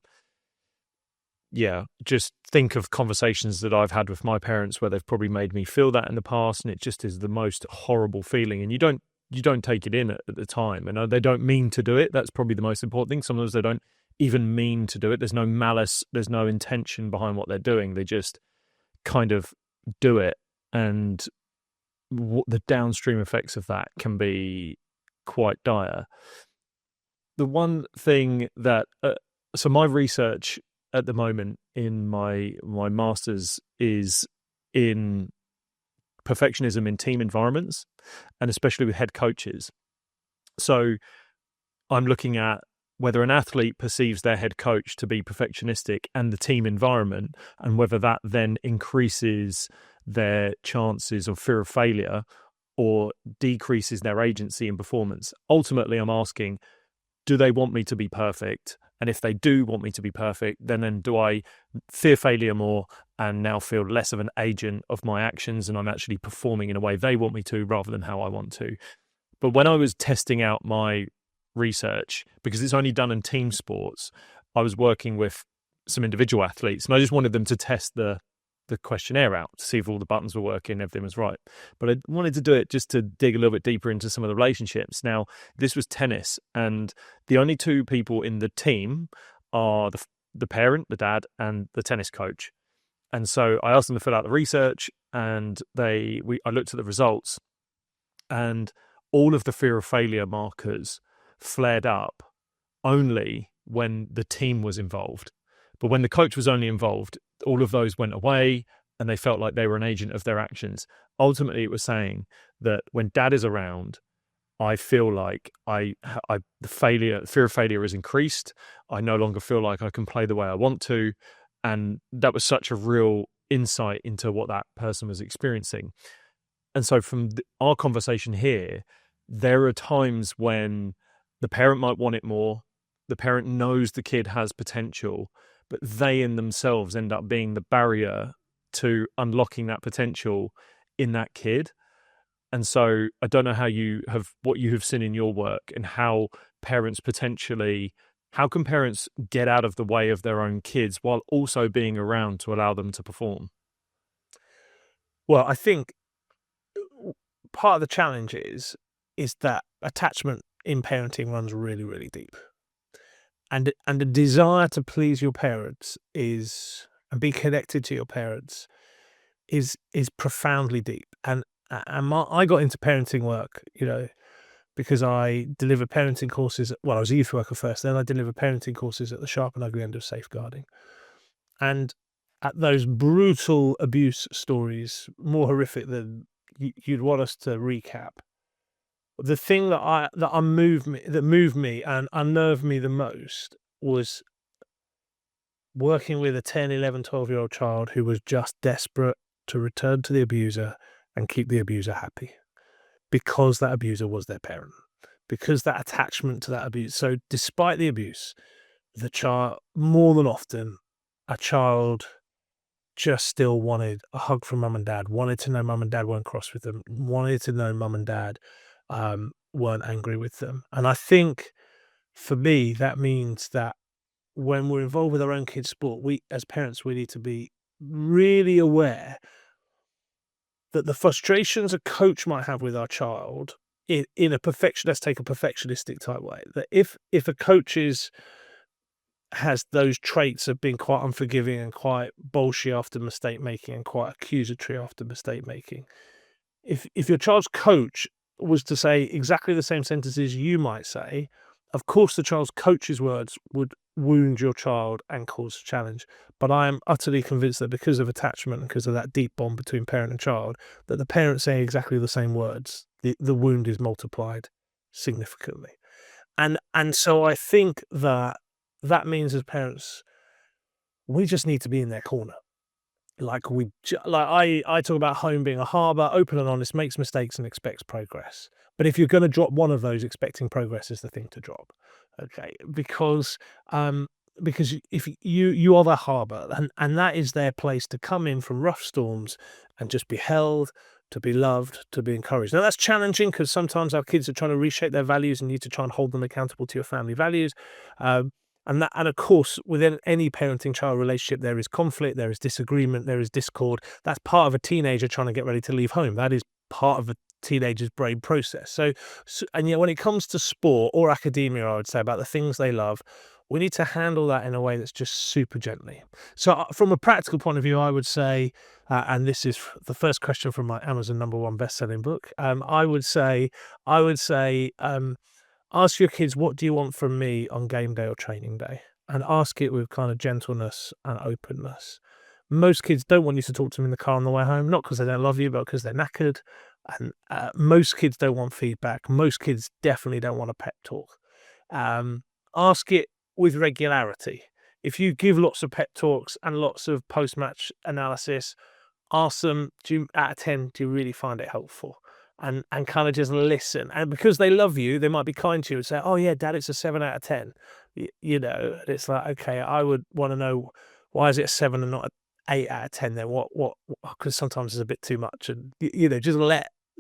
S1: just think of conversations that I've had with my parents where they've probably made me feel that in the past, and it just is the most horrible feeling. And you don't take it in at the time, and they don't mean to do it. That's probably the most important thing. Sometimes they don't even mean to do it. There's no malice, there's no intention behind what they're doing. They just kind of do it, and the downstream effects of that can be quite dire. The one thing that so my research at the moment in my master's is in perfectionism in team environments, and especially with head coaches. So I'm looking at whether an athlete perceives their head coach to be perfectionistic and the team environment, and whether that then increases their chances of fear of failure or decreases their agency and performance. Ultimately, I'm asking, do they want me to be perfect? And if they do want me to be perfect, then do I fear failure more and now feel less of an agent of my actions, and I'm actually performing in a way they want me to rather than how I want to? But when I was testing out my research, because it's only done in team sports, I was working with some individual athletes, and I just wanted them to test the questionnaire out to see if all the buttons were working, everything was right. But I wanted to do it just to dig a little bit deeper into some of the relationships. Now, this was tennis, and the only two people in the team are the parent, the dad, and the tennis coach. And so I asked them to fill out the research, and I looked at the results, and all of the fear of failure markers flared up only when the team was involved. But when the coach was only involved, all of those went away, and they felt like they were an agent of their actions. Ultimately, it was saying that when dad is around, I feel like the fear of failure is increased. I no longer feel like I can play the way I want to. And that was such a real insight into what that person was experiencing. And so from our conversation here, there are times when the parent might want it more. The parent knows the kid has potential, but they in themselves end up being the barrier to unlocking that potential in that kid. And so I don't know what you have seen in your work, and how can parents get out of the way of their own kids while also being around to allow them to perform?
S2: Well, I think part of the challenge is that attachment in parenting runs really, really deep. And the desire to please your parents and be connected to your parents is profoundly deep. And I got into parenting work, because I delivered parenting courses. Well, I was a youth worker first, then I delivered parenting courses at the sharp and ugly end of safeguarding. And at those brutal abuse stories, more horrific than you'd want us to recap, the thing that moved me and unnerved me the most was working with a 10, 11, 12-year-old child who was just desperate to return to the abuser and keep the abuser happy, because that abuser was their parent, because that attachment to that abuse. So despite the abuse, the child, more than often, a child just still wanted a hug from mum and dad, wanted to know mum and dad weren't cross with them, wanted to know mum and dad weren't angry with them. And I think for me, that means that when we're involved with our own kids' sport, we as parents, we need to be really aware that the frustrations a coach might have with our child in let's take a perfectionistic type way, that if a coach has those traits of being quite unforgiving and quite bolshy after mistake making and quite accusatory after mistake making, if your child's coach was to say exactly the same sentences you might say, of course the child's coach's words would wound your child and cause a challenge. But I am utterly convinced that because of attachment and because of that deep bond between parent and child, that the parent saying exactly the same words, the wound is multiplied significantly. And so I think that means as parents, we just need to be in their corner. I talk about home being a harbour, open and honest, makes mistakes and expects progress. But if you're going to drop one of those, expecting progress is the thing to drop. Okay, because if you are the harbour, and that is their place to come in from rough storms and just be held, to be loved, to be encouraged. Now that's challenging because sometimes our kids are trying to reshape their values, and you need to try and hold them accountable to your family values. And of course, within any parenting-child relationship, there is conflict, there is disagreement, there is discord. That's part of a teenager trying to get ready to leave home. That is part of a teenager's brain process. And yet when it comes to sport or academia, I would say, about the things they love, we need to handle that in a way that's just super gently. So from a practical point of view, I would say, and this is the first question from my Amazon #1 best-selling book, I would say, ask your kids, what do you want from me on game day or training day? And ask it with kind of gentleness and openness. Most kids don't want you to talk to them in the car on the way home, not because they don't love you, but because they're knackered. And most kids don't want feedback. Most kids definitely don't want a pep talk. Ask it with regularity. If you give lots of pep talks and lots of post-match analysis, ask them, out of 10, do you really find it helpful? And kind of just listen. And because they love you, they might be kind to you and say, oh yeah, Dad, it's a 7 out of 10. And it's like, okay, I would want to know, why is it a 7 and not an 8 out of 10 then? Because sometimes it's a bit too much. And, just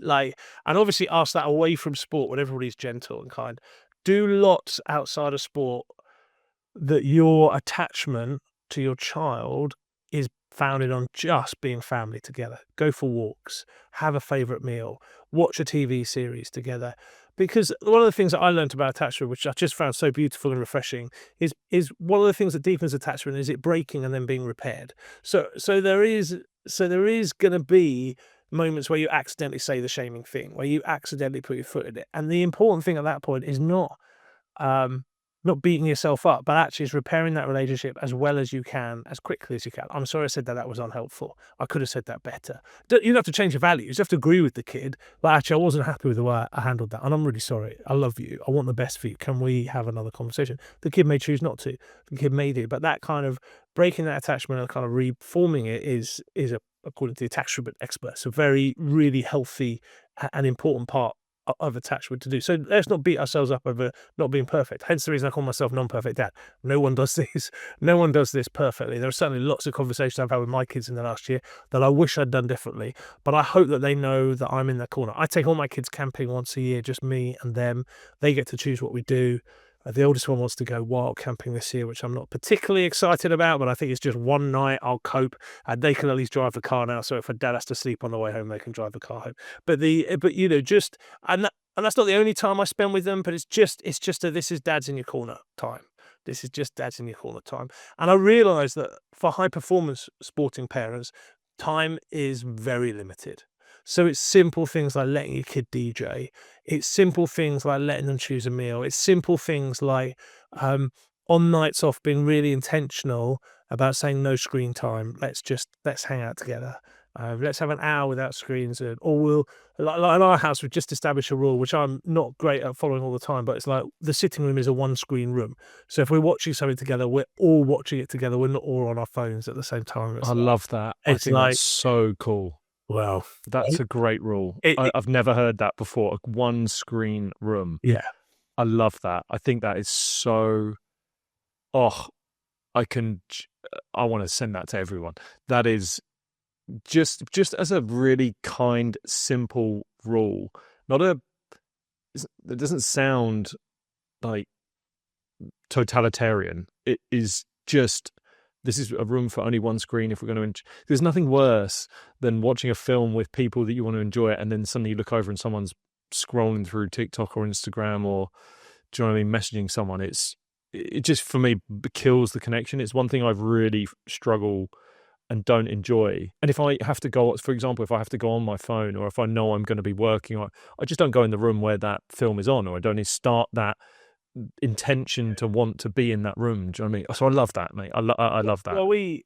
S2: and obviously ask that away from sport when everybody's gentle and kind. Do lots outside of sport that your attachment to your child is founded on just being family together. Go for walks, have a favorite meal, watch a TV series together. Because one of the things that I learned about attachment, which I just found so beautiful and refreshing, is one of the things that deepens attachment is it breaking and then being repaired. So there is going to be moments where you accidentally say the shaming thing, where you accidentally put your foot in it, and the important thing at that point is not beating yourself up, but actually is repairing that relationship as well as you can, as quickly as you can. I'm sorry I said that was unhelpful. I could have said that better. You don't have to change your values. You have to agree with the kid. But actually, I wasn't happy with the way I handled that. And I'm really sorry. I love you. I want the best for you. Can we have another conversation? The kid may choose not to. The kid may do. But that kind of breaking that attachment and kind of reforming it is according to the attachment experts, a very, really healthy and important part of attachment to do. So let's not beat ourselves up over not being perfect. Hence the reason I call myself non-perfect dad. No one does this. No one does this perfectly. There are certainly lots of conversations I've had with my kids in the last year that I wish I'd done differently, but I hope that they know that I'm in their corner. I take all my kids camping once a year, just me and them. They get to choose what we do. The oldest one wants to go wild camping this year, which I'm not particularly excited about, but I think it's just one night. I'll cope, and they can at least drive the car now. So if a dad has to sleep on the way home, they can drive the car home. But that's not the only time I spend with them. But it's just this is dad's in your corner time. This is just dad's in your corner time. And I realise that for high performance sporting parents, time is very limited. So it's simple things like letting your kid DJ. It's simple things like letting them choose a meal. It's simple things like on nights off being really intentional about saying no screen time. Let's hang out together. Let's have an hour without screens. Or we'll, like in our house, we've just established a rule, which I'm not great at following all the time, but it's like the sitting room is a one screen room. So if we're watching something together, we're all watching it together. We're not all on our phones at the same time.
S1: I love that. I think that's so cool.
S2: Well,
S1: that's a great rule. I've never heard that before. A one screen room.
S2: Yeah.
S1: I love that. I think that is so, I want to send that to everyone. That is just as a really kind, simple rule. It doesn't sound like totalitarian. It is just, this is a room for only one screen. If we're going to, there's nothing worse than watching a film with people that you want to enjoy it, and then suddenly you look over and someone's scrolling through TikTok or Instagram, or do you know what I mean, messaging someone. It just, for me, kills the connection. It's one thing I've really struggle and don't enjoy. And if I have to go, for example, if I have to go on my phone, or if I know I'm going to be working, I just don't go in the room where that film is on, or I don't start that intention to want to be in that room. Do you know what I mean? So I love that, mate. I love that.
S2: Well, we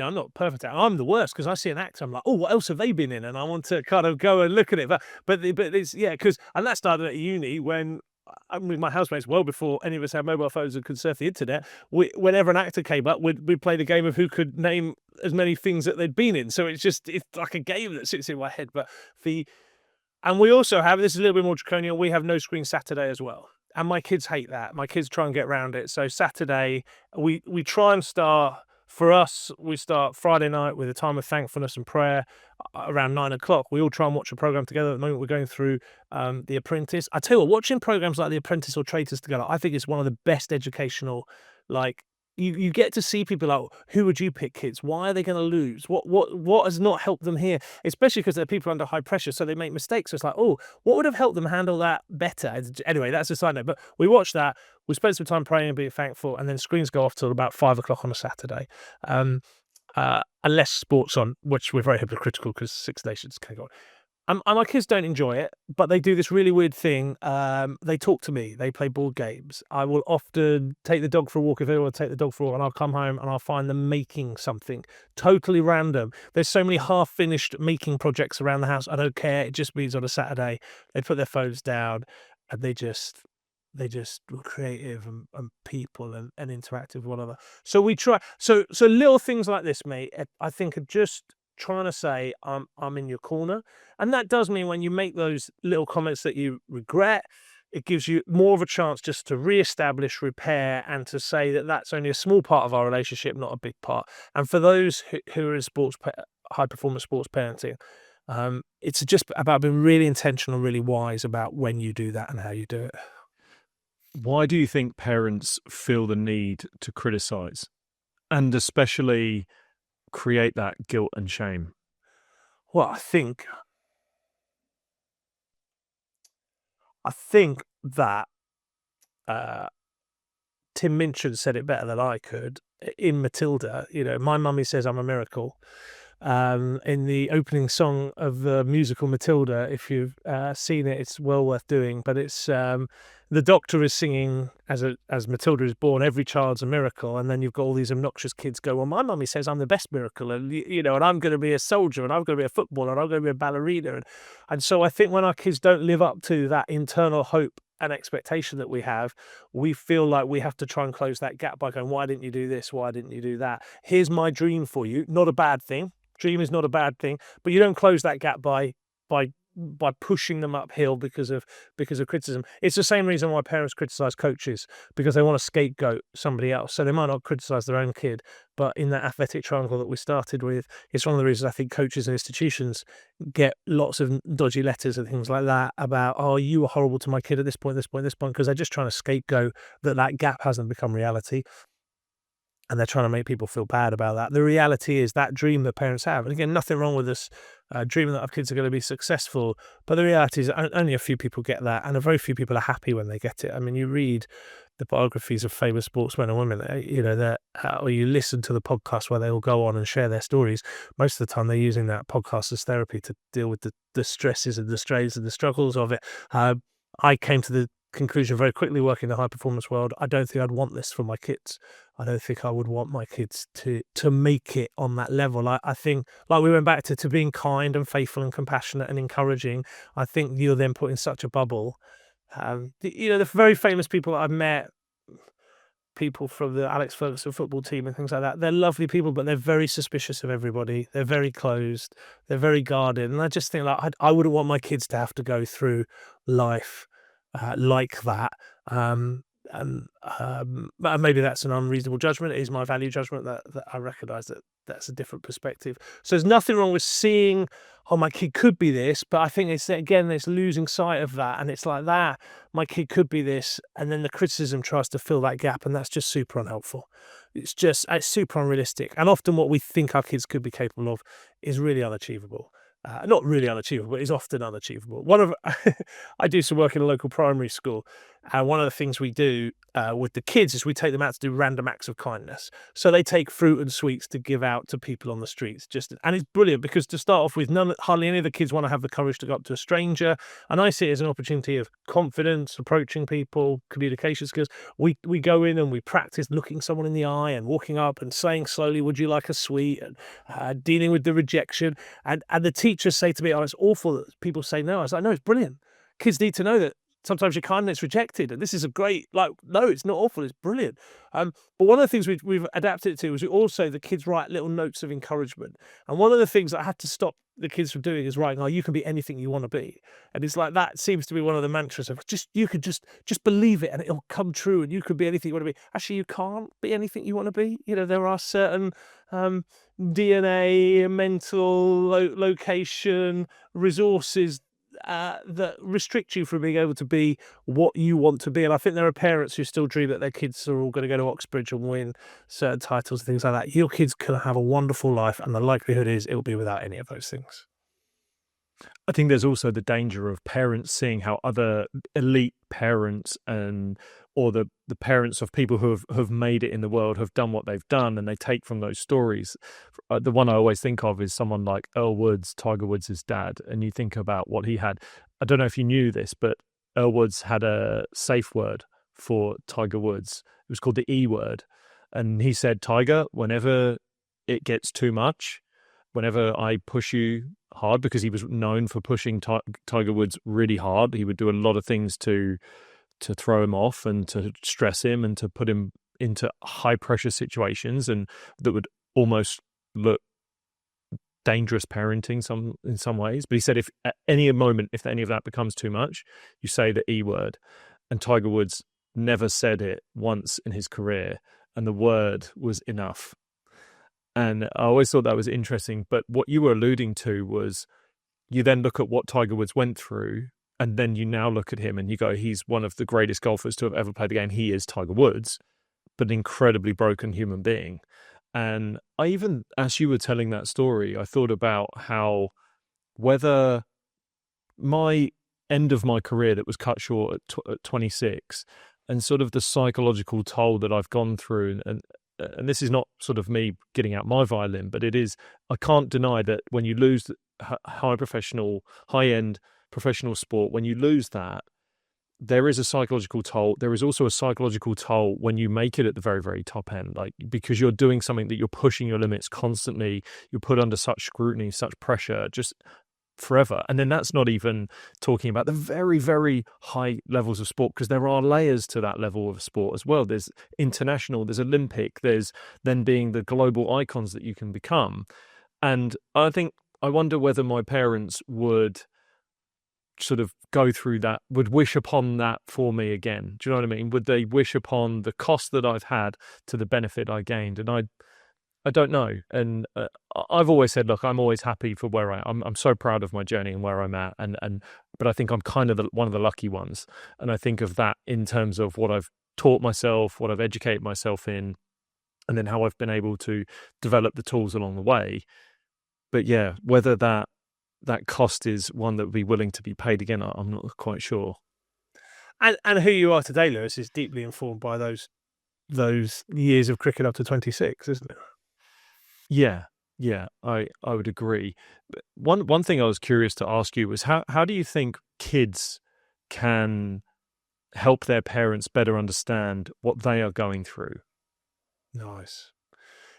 S2: I'm not perfect at it. I'm the worst, because I see an actor, I'm like, oh, what else have they been in? And I want to kind of go and look at it. But it's, yeah, because, and that started at uni when I'm with my housemates well before any of us had mobile phones and could surf the internet. Whenever an actor came up, we'd play the game of who could name as many things that they'd been in. So it's like a game that sits in my head. But the and we also have, this is a little bit more draconian, we have no screen Saturday as well. And my kids hate that. My kids try and get around it. So Saturday, we try and start, for us, we start Friday night with a time of thankfulness and prayer around 9 o'clock. We all try and watch a program together. At the moment, we're going through The Apprentice. I tell you what, watching programs like The Apprentice or Traitors together, I think it's one of the best educational, like, you get to see people like, who would you pick, kids? Why are they going to lose? What has not helped them here? Especially because they're people under high pressure, so they make mistakes. So it's like, oh, what would have helped them handle that better? Anyway, that's a side note. But we watch that. We spend some time praying and being thankful, and then screens go off till about 5 o'clock on a Saturday. Unless sports on, which we're very hypocritical because Six Nations can go on. And my kids don't enjoy it, but they do this really weird thing. They talk to me. They play board games. I will often take the dog for a walk if they want to take the dog for a walk, and I'll come home and I'll find them making something totally random. There's so many half-finished making projects around the house. I don't care. It just means on a Saturday they put their phones down and they just were creative and people and interactive with one another. So we try. So little things like this, mate, I think are just trying to say I'm in your corner. And that does mean when you make those little comments that you regret, it gives you more of a chance just to re-establish, repair, and to say that that's only a small part of our relationship, not a big part. And for those who are in high performance sports parenting, it's just about being really intentional, really wise about when you do that and how you do it.
S1: Why do you think parents feel the need to criticize, and especially create that guilt and shame?
S2: Well, I think that Tim Minchin said it better than I could in Matilda. You know, my mummy says I'm a miracle. In the opening song of the musical Matilda, if you've seen it, it's well worth doing. But it's the doctor is singing as Matilda is born, every child's a miracle, and then you've got all these obnoxious kids go, well, my mummy says I'm the best miracle, and and I'm going to be a soldier, and I'm going to be a footballer, and I'm going to be a ballerina, and so I think when our kids don't live up to that internal hope and expectation that we have, we feel like we have to try and close that gap by going, why didn't you do this? Why didn't you do that? Here's my dream for you. Not a bad thing. Dream is not a bad thing, but you don't close that gap by pushing them uphill because of criticism. It's the same reason why parents criticize coaches, because they want to scapegoat somebody else. So they might not criticize their own kid, but in that athletic triangle that we started with, it's one of the reasons I think coaches and institutions get lots of dodgy letters and things like that about, oh, you were horrible to my kid at this point, because they're just trying to scapegoat that gap hasn't become reality. And they're trying to make people feel bad about that. The reality is that dream that parents have, and again, nothing wrong with us dreaming that our kids are going to be successful, but the reality is only a few people get that, and a very few people are happy when they get it. I mean, you read the biographies of famous sportsmen and women, or you listen to the podcast where they all go on and share their stories. Most of the time, they're using that podcast as therapy to deal with the stresses and the strains and the struggles of it. I came to the conclusion very quickly working in the high performance world, I don't think I'd want this for my kids. I don't think I would want my kids to make it on that level. I think, like we went back to being kind and faithful and compassionate and encouraging, I think you're then put in such a bubble. The very famous people that I've met, people from the Alex Ferguson football team and things like that, they're lovely people, but they're very suspicious of everybody. They're very closed. They're very guarded. And I just think I wouldn't want my kids to have to go through life like that. And maybe that's an unreasonable judgment. It is my value judgment that I recognise that that's a different perspective. So there's nothing wrong with seeing, oh, my kid could be this, but I think it's losing sight of that, and it's like that, my kid could be this, and then the criticism tries to fill that gap, and that's just super unhelpful. It's super unrealistic, and often what we think our kids could be capable of is really unachievable. Not really unachievable, but is often unachievable. I do some work in a local primary school, and one of the things we do with the kids is we take them out to do random acts of kindness. So they take fruit and sweets to give out to people on the streets. And it's brilliant because to start off with, hardly any of the kids want to have the courage to go up to a stranger, and I see it as an opportunity of confidence, approaching people, communication skills. We go in and we practice looking someone in the eye and walking up and saying slowly, "Would you like a sweet?" and dealing with the rejection. And the teachers say to me, "Oh, it's awful that people say no." I was like, "No, it's brilliant. Kids need to know that sometimes your kindness rejected, and this is a great, like, no, it's not awful, it's brilliant. But one of the things we've adapted it to is also the kids write little notes of encouragement. And one of the things that I had to stop the kids from doing is writing, "Oh, you can be anything you want to be." And it's like that seems to be one of the mantras of you could just believe it and it'll come true, and you could be anything you want to be. Actually, you can't be anything you want to be. You know, there are certain DNA, mental location, resources that restrict you from being able to be what you want to be. And I think there are parents who still dream that their kids are all going to go to Oxbridge and win certain titles and things like that. Your kids can have a wonderful life, and the likelihood is it will be without any of those things.
S1: I think there's also the danger of parents seeing how other elite parents or the parents of people who have made it in the world have done what they've done, and they take from those stories. The one I always think of is someone like Earl Woods, Tiger Woods' dad, and you think about what he had. I don't know if you knew this, but Earl Woods had a safe word for Tiger Woods. It was called the E word, and he said, "Tiger, whenever it gets too much, whenever I push you hard," because he was known for pushing Tiger Woods really hard. He would do a lot of things to throw him off and to stress him and to put him into high pressure situations, and that would almost look dangerous parenting in some ways. But he said, if at any moment, if any of that becomes too much, you say the E word. And Tiger Woods never said it once in his career, and the word was enough. And I always thought that was interesting. But what you were alluding to was, you then look at what Tiger Woods went through, and then you now look at him and you go, he's one of the greatest golfers to have ever played the game. He is Tiger Woods, but an incredibly broken human being. And I even, as you were telling that story, I thought about how whether my end of my career that was cut short at 26, and sort of the psychological toll that I've gone through, and this is not sort of me getting out my violin, but it is, I can't deny that when you lose high-end professional sport, when you lose that, there is a psychological toll. There is also a psychological toll when you make it at the very, very top end, like, because you're doing something that you're pushing your limits constantly. You're put under such scrutiny, such pressure, just forever. And then that's not even talking about the very, very high levels of sport, because there are layers to that level of sport as well. There's international, there's Olympic, there's then being the global icons that you can become. And I wonder whether my parents would sort of go through that, would wish upon that for me again. Do you know what I mean? Would they wish upon the cost that I've had to the benefit I gained? And I don't know. And I've always said, look, I'm always happy for where I am. I'm so proud of my journey and where I'm at. But I think I'm kind of one of the lucky ones. And I think of that in terms of what I've taught myself, what I've educated myself in, and then how I've been able to develop the tools along the way. But yeah, whether that cost is one that would be willing to be paid again, I'm not quite sure.
S2: And who you are today, Lewis, is deeply informed by those years of cricket up to 26, isn't it?
S1: Yeah, I would agree. But one thing I was curious to ask you was, how do you think kids can help their parents better understand what they are going through?
S2: Nice.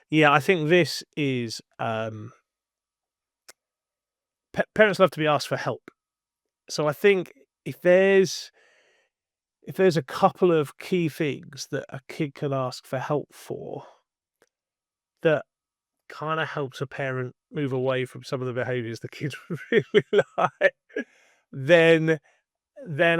S2: Yeah, I think this is parents love to be asked for help. So I think if there's a couple of key things that a kid can ask for help for, that kind of helps a parent move away from some of the behaviors the kids really like, then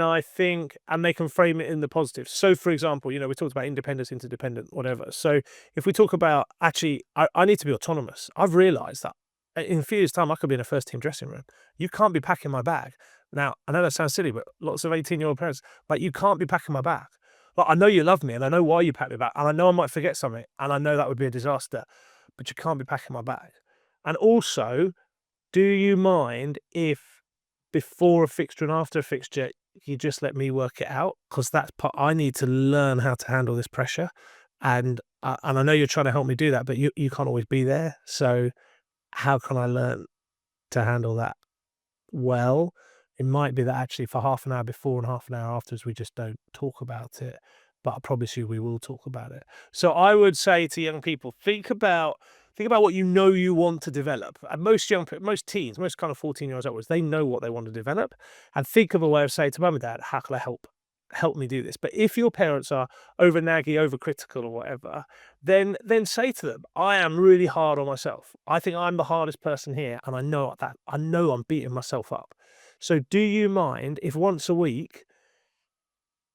S2: I think, and they can frame it in the positive. So, for example, we talked about independence, interdependent, whatever. So if we talk about, actually, I need to be autonomous. I've realized that in a few years' time, I could be in a first team dressing room. You can't be packing my bag. Now, I know that sounds silly, but lots of 18-year-old parents, like, you can't be packing my bag. Like, I know you love me, and I know why you pack my bag, and I know I might forget something, and I know that would be a disaster, but you can't be packing my bag. And also, do you mind if before a fixture and after a fixture, you just let me work it out? Because that's part, I need to learn how to handle this pressure. And I know you're trying to help me do that, but you can't always be there. So how can I learn to handle that well? It might be that actually for half an hour before and half an hour afterwards, we just don't talk about it. But I promise you we will talk about it. So I would say to young people, think about Think about what you know you want to develop. And most teens, most kind of 14-year-olds upwards, they know what they want to develop. And think of a way of saying to mum and dad, how can I help? Help me do this. But if your parents are over naggy, over critical, or whatever, then say to them, I am really hard on myself. I think I'm the hardest person here, and I know I'm beating myself up. So do you mind if once a week,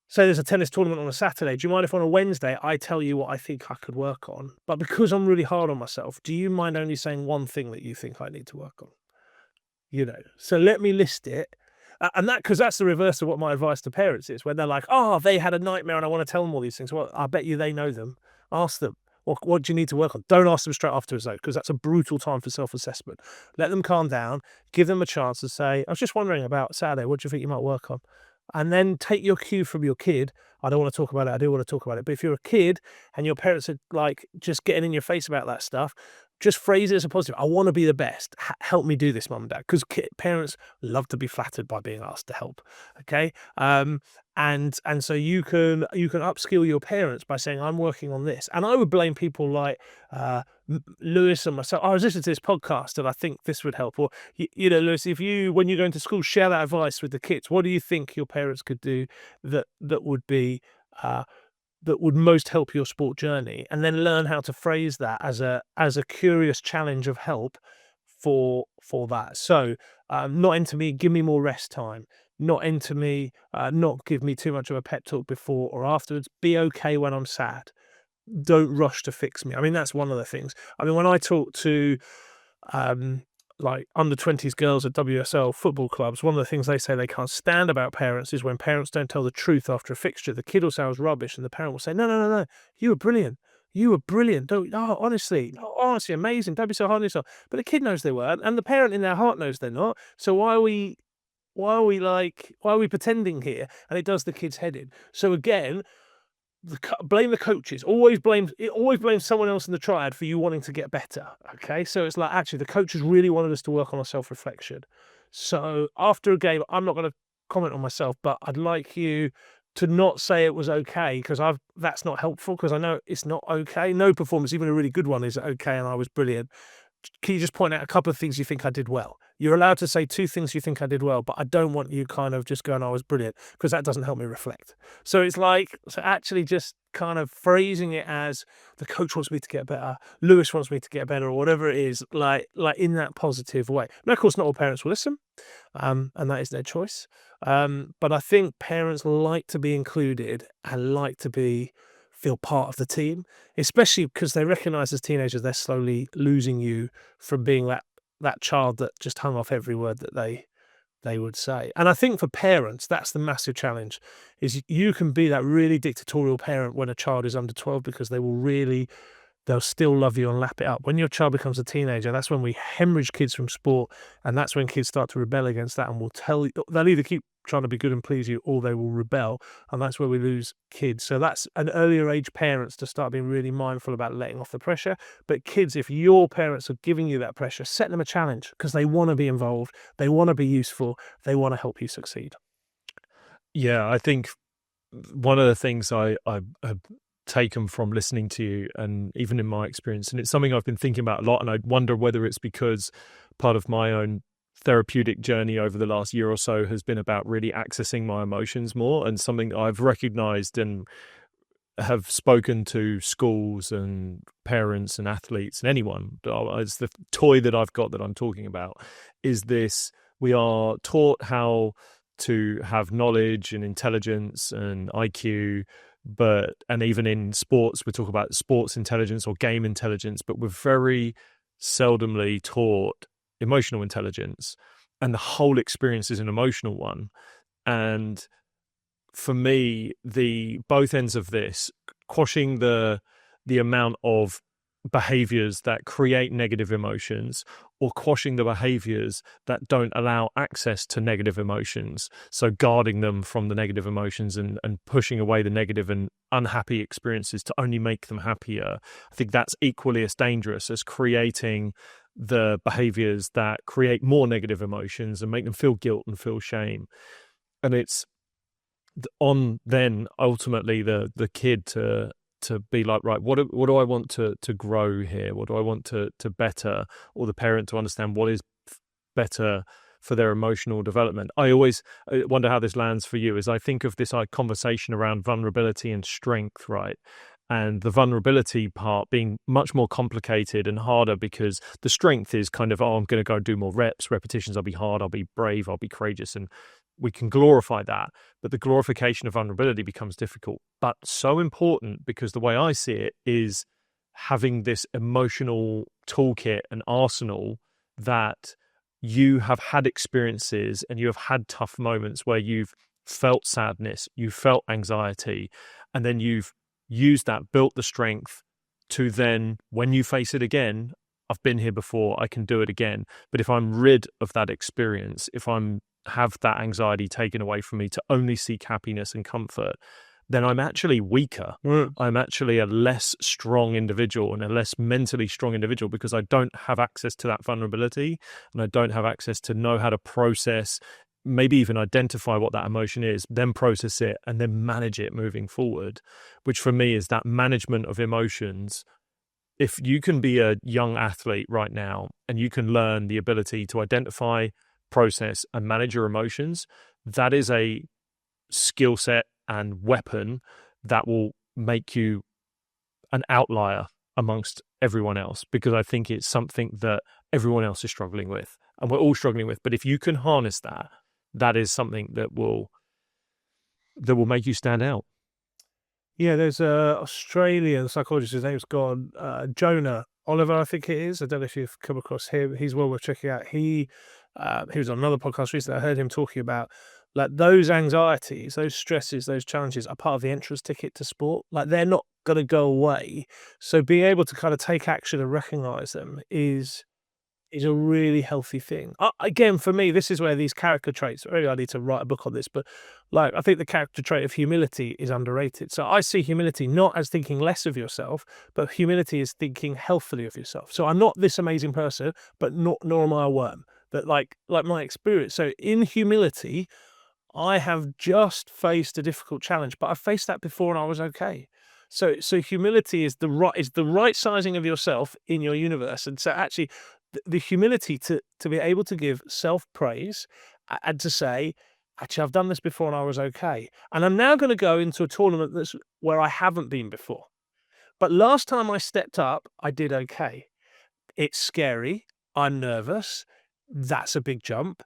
S2: say there's a tennis tournament on a Saturday, do you mind if on a Wednesday I tell you what I think I could work on? But because I'm really hard on myself, do you mind only saying one thing that you think I need to work on? So let me list it. And because that's the reverse of what my advice to parents is, when they're like, oh, they had a nightmare and I want to tell them all these things. Well, I bet you they know them. Ask them, what do you need to work on? Don't ask them straight afterwards, though, because that's a brutal time for self-assessment. Let them calm down, give them a chance to say, I was just wondering about Saturday, what do you think you might work on? And then take your cue from your kid. I don't want to talk about it. I do want to talk about it. But if you're a kid and your parents are like just getting in your face about that stuff, just phrase it as a positive. I want to be the best. Help me do this, mum and dad. Because parents love to be flattered by being asked to help. Okay. And so you can upskill your parents by saying, I'm working on this. And I would blame people like Lewis and myself. I was listening to this podcast and I think this would help. Or, Lewis, when you're going to school, share that advice with the kids. What do you think your parents could do that would be that would most help your sport journey? And then learn how to phrase that as a curious challenge of help for that. So not into me, give me more rest time. Not into me, not give me too much of a pep talk before or afterwards. Be okay when I'm sad. Don't rush to fix me. I mean, that's one of the things. I mean, when I talk to like under 20s girls at WSL football clubs, one of the things they say they can't stand about parents is when parents don't tell the truth after a fixture. The kid will say I was rubbish, and the parent will say, no, you were brilliant. You were brilliant. Honestly, amazing. Don't be so hard on yourself. But the kid knows they weren't, and the parent in their heart knows they're not. So why are we pretending here? And it does the kid's head in. So again, blame the coaches. Always blame someone else in the triad for you wanting to get better. Okay, so it's like, actually the coaches really wanted us to work on our self-reflection. So after a game, I'm not going to comment on myself, but I'd like you to not say it was okay, because that's not helpful, because I know it's not okay. No performance, even a really good one, is okay and I was brilliant. Can you just point out a couple of things you think I did well? You're allowed to say 2 things you think I did well, but I don't want you kind of just going, I was brilliant, because that doesn't help me reflect. So it's like, actually just kind of phrasing it as the coach wants me to get better, Lewis wants me to get better, or whatever it is, like in that positive way. Now, of course, not all parents will listen, and that is their choice. But I think parents like to be included and like to feel part of the team, especially because they recognize as teenagers they're slowly losing you from being that child that just hung off every word that they would say. And I think for parents, that's the massive challenge, is you can be that really dictatorial parent when a child is under 12, because they'll still love you and lap it up. When your child becomes a teenager, that's when we hemorrhage kids from sport, and that's when kids start to rebel against that, and they'll either keep trying to be good and please you, or they will rebel, and that's where we lose kids. So that's an earlier age parents to start being really mindful about letting off the pressure. But kids, if your parents are giving you that pressure, set them a challenge, because they want to be involved, they want to be useful, they want to help you succeed.
S1: Yeah, I think one of the things I have taken from listening to you, and even in my experience, and it's something I've been thinking about a lot, and I wonder whether it's because part of my own therapeutic journey over the last year or so has been about really accessing my emotions more, and something I've recognized and have spoken to schools and parents and athletes and anyone. It's the toy that I've got that I'm talking about, is this: we are taught how to have knowledge and intelligence and IQ, and even in sports, we talk about sports intelligence or game intelligence, but we're very seldomly taught emotional intelligence, and the whole experience is an emotional one. And for me, both ends of this, quashing the amount of behaviors that create negative emotions, or quashing the behaviors that don't allow access to negative emotions, so guarding them from the negative emotions and pushing away the negative and unhappy experiences to only make them happier. I think that's equally as dangerous as creating the behaviors that create more negative emotions and make them feel guilt and feel shame. And it's on then ultimately the kid to be like, right, what do I want to grow here? What do I want to better? Or the parent to understand what is better for their emotional development. I always wonder how this lands for you, as I think of this conversation around vulnerability and strength, right? And the vulnerability part being much more complicated and harder, because the strength is kind of, I'm going to go do more repetitions, I'll be hard, I'll be brave, I'll be courageous, and we can glorify that. But the glorification of vulnerability becomes difficult, but so important, because the way I see it is having this emotional toolkit and arsenal that you have had experiences and you have had tough moments where you've felt sadness, you felt anxiety, and then you've used that, built the strength to then, when you face it again, I've been here before, I can do it again. But if I'm rid of that experience, if I'm have that anxiety taken away from me to only seek happiness and comfort, then I'm actually weaker. I'm actually a less strong individual and a less mentally strong individual, because I don't have access to that vulnerability, and I don't have access to know how to process, maybe even identify what that emotion is, then process it, and then manage it moving forward, which for me is that management of emotions. If you can be a young athlete right now and you can learn the ability to identify, process, and manage your emotions, that is a skill set and weapon that will make you an outlier amongst everyone else, because I think it's something that everyone else is struggling with and we're all struggling with. But if you can harness that, that is something that will make you stand out.
S2: Yeah, there's a Australian psychologist, his name's gone, Jonah Oliver, I think it is. I don't know if you've come across him. He's well worth checking out. He was on another podcast recently. I heard him talking about, like, those anxieties, those stresses, those challenges are part of the entrance ticket to sport. Like, they're not going to go away. So being able to kind of take action and recognize them is a really healthy thing. Again, for me, this is where these character traits, maybe I need to write a book on this, but like, I think the character trait of humility is underrated. So I see humility not as thinking less of yourself, but humility is thinking healthily of yourself. So I'm not this amazing person, but nor am I a worm. That like my experience. So in humility, I have just faced a difficult challenge, but I faced that before and I was okay. So humility is the right sizing of yourself in your universe. And so actually the humility to be able to give self-praise and to say, actually, I've done this before and I was okay. And I'm now going to go into a tournament that's where I haven't been before. But last time I stepped up, I did okay. It's scary. I'm nervous. That's a big jump.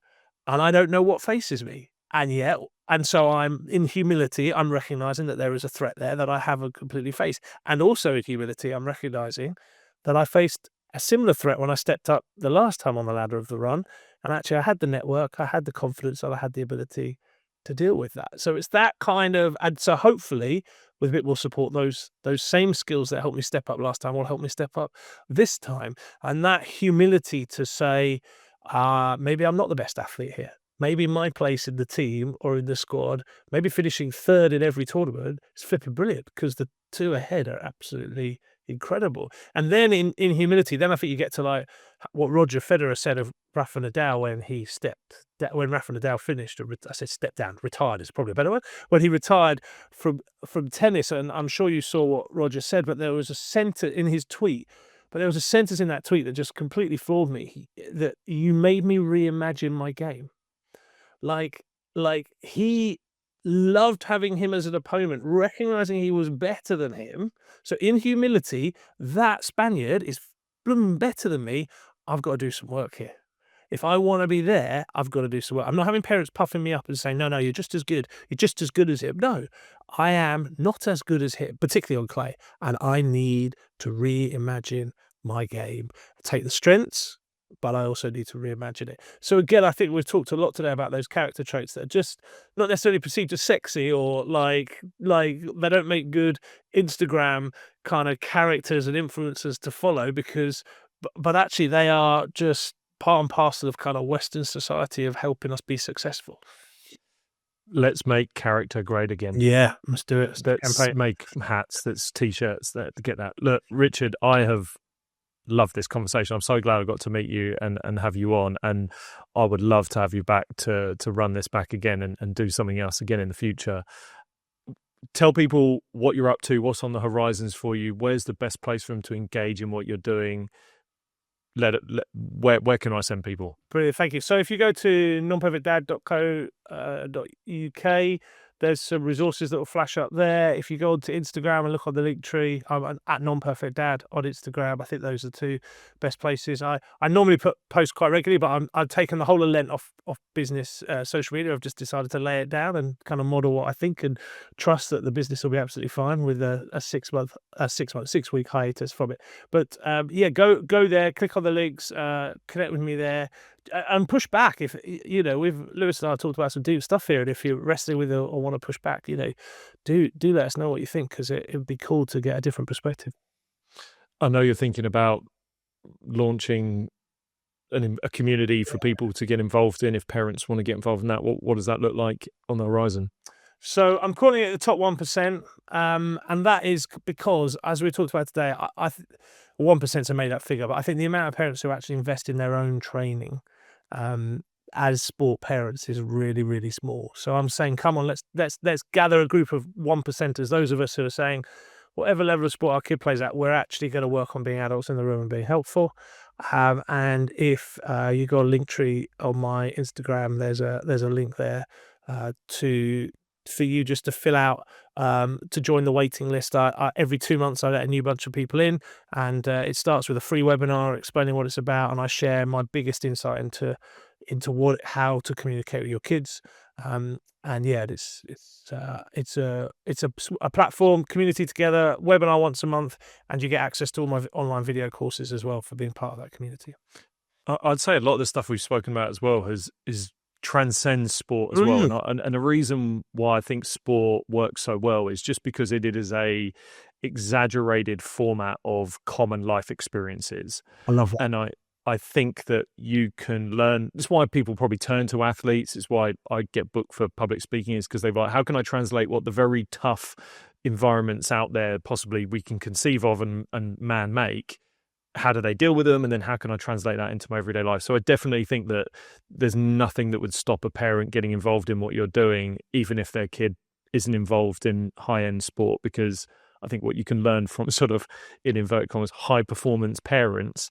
S2: And I don't know what faces me. And so I'm in humility, I'm recognizing that there is a threat there that I haven't completely faced. And also in humility, I'm recognizing that I faced a similar threat when I stepped up the last time on the ladder of the run. And actually, I had the network, I had the confidence, and I had the ability to deal with that. So it's that kind of, and so hopefully with a bit more support, those same skills that helped me step up last time will help me step up this time. And that humility to say, maybe I'm not the best athlete here. Maybe my place in the team or in the squad, maybe finishing third in every tournament is flipping brilliant, because the two ahead are absolutely incredible. And then in humility, then I think you get to like what Roger Federer said of Rafa Nadal when Rafa Nadal finished, or I said stepped down, retired is probably a better word, when he retired from tennis. And I'm sure you saw what Roger said, but there was a sentence in his tweet. But there was a sentence in that tweet that just completely floored me. That you made me reimagine my game. Like he loved having him as an opponent, recognizing he was better than him. So in humility, that Spaniard is blooming better than me. I've got to do some work here. If I want to be there, I've got to do some work. I'm not having parents puffing me up and saying, no, you're just as good. You're just as good as him. No, I am not as good as him, particularly on clay. And I need to reimagine my game. Take the strengths, but I also need to reimagine it. So again, I think we've talked a lot today about those character traits that are just not necessarily perceived as sexy, or like they don't make good Instagram kind of characters and influencers to follow, because, but actually they are just part and parcel of kind of Western society of helping us be successful.
S1: Let's make character great again.
S2: Yeah, let's do it.
S1: Let's make hats, that's t-shirts, that get that. Look, Richard, I have loved this conversation. I'm so glad I got to meet you and have you on, and I would love to have you back to run this back again and do something else again in the future. tell people what you're up to, what's on the horizons for you, where's the best place for them to engage in what you're doing. Where can I send people?
S2: Brilliant, thank you. So if you go to nonperfectdad.co.uk, there's some resources that will flash up there. If you go onto Instagram and look on the link tree, I'm at nonperfectdad on Instagram. I think those are the two best places. I normally post quite regularly, but I've taken the whole of Lent off business social media. I've just decided to lay it down and kind of model what I think and trust that the business will be absolutely fine with a 6-week hiatus from it. But yeah, go there, click on the links, connect with me there. And push back if we've Lewis and I talked about some deep stuff here, and if you're wrestling with it or want to push back, do let us know what you think, because it would be cool to get a different perspective.
S1: I know you're thinking about launching a community for people to get involved in if parents want to get involved in that. What does that look like on the horizon?
S2: So I'm calling it the top 1%, and that is because, as we talked about today, 1% is a made-up figure, but I think the amount of parents who actually invest in their own training as sport parents is really, really small. So I'm saying, come on, let's gather a group of 1%ers, those of us who are saying, whatever level of sport our kid plays at, we're actually going to work on being adults in the room and being helpful. And if you got a link tree on my Instagram, there's a link there for you just to fill out to join the waiting list. Every 2 months I let a new bunch of people in, and it starts with a free webinar explaining what it's about, and I share my biggest insight into how to communicate with your kids. And yeah, it's a platform, community together, webinar once a month, and you get access to all my online video courses as well for being part of that community.
S1: I'd say a lot of the stuff we've spoken about as well is transcends sport as well, and the reason why I think sport works so well is just because it is a exaggerated format of common life experiences.
S2: I love that.
S1: And I think that you can learn. That's why people probably turn to athletes. It's why I get booked for public speaking, is because they're like, how can I translate what the very tough environments out there possibly we can conceive of and man make? How do they deal with them? And then how can I translate that into my everyday life? So I definitely think that there's nothing that would stop a parent getting involved in what you're doing, even if their kid isn't involved in high-end sport, because I think what you can learn from sort of, in inverted commas, high-performance parents,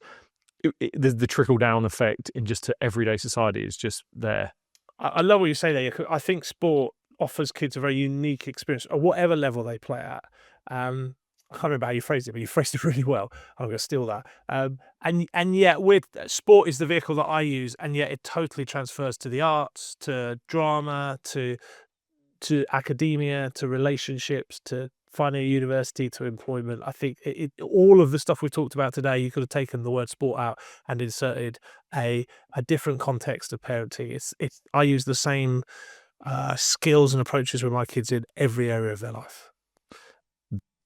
S1: the trickle-down effect in just to everyday society is just there.
S2: I love what you say there. I think sport offers kids a very unique experience at whatever level they play at. I can't remember how you phrased it, but you phrased it really well. I'm going to steal that. And yet, with sport is the vehicle that I use, and yet it totally transfers to the arts, to drama, to academia, to relationships, to finding a university, to employment. I think all of the stuff we've talked about today, you could have taken the word sport out and inserted a different context of parenting. I use the same skills and approaches with my kids in every area of their life.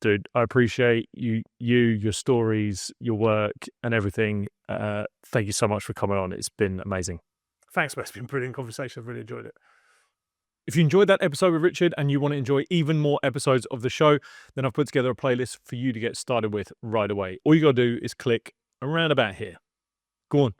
S1: Dude, I appreciate your stories, your work, and everything. Thank you so much for coming on. It's been amazing.
S2: Thanks, man. It's been a brilliant conversation. I've really enjoyed it.
S1: If you enjoyed that episode with Richard and you want to enjoy even more episodes of the show, then I've put together a playlist for you to get started with right away. All you got to do is click around about here. Go on,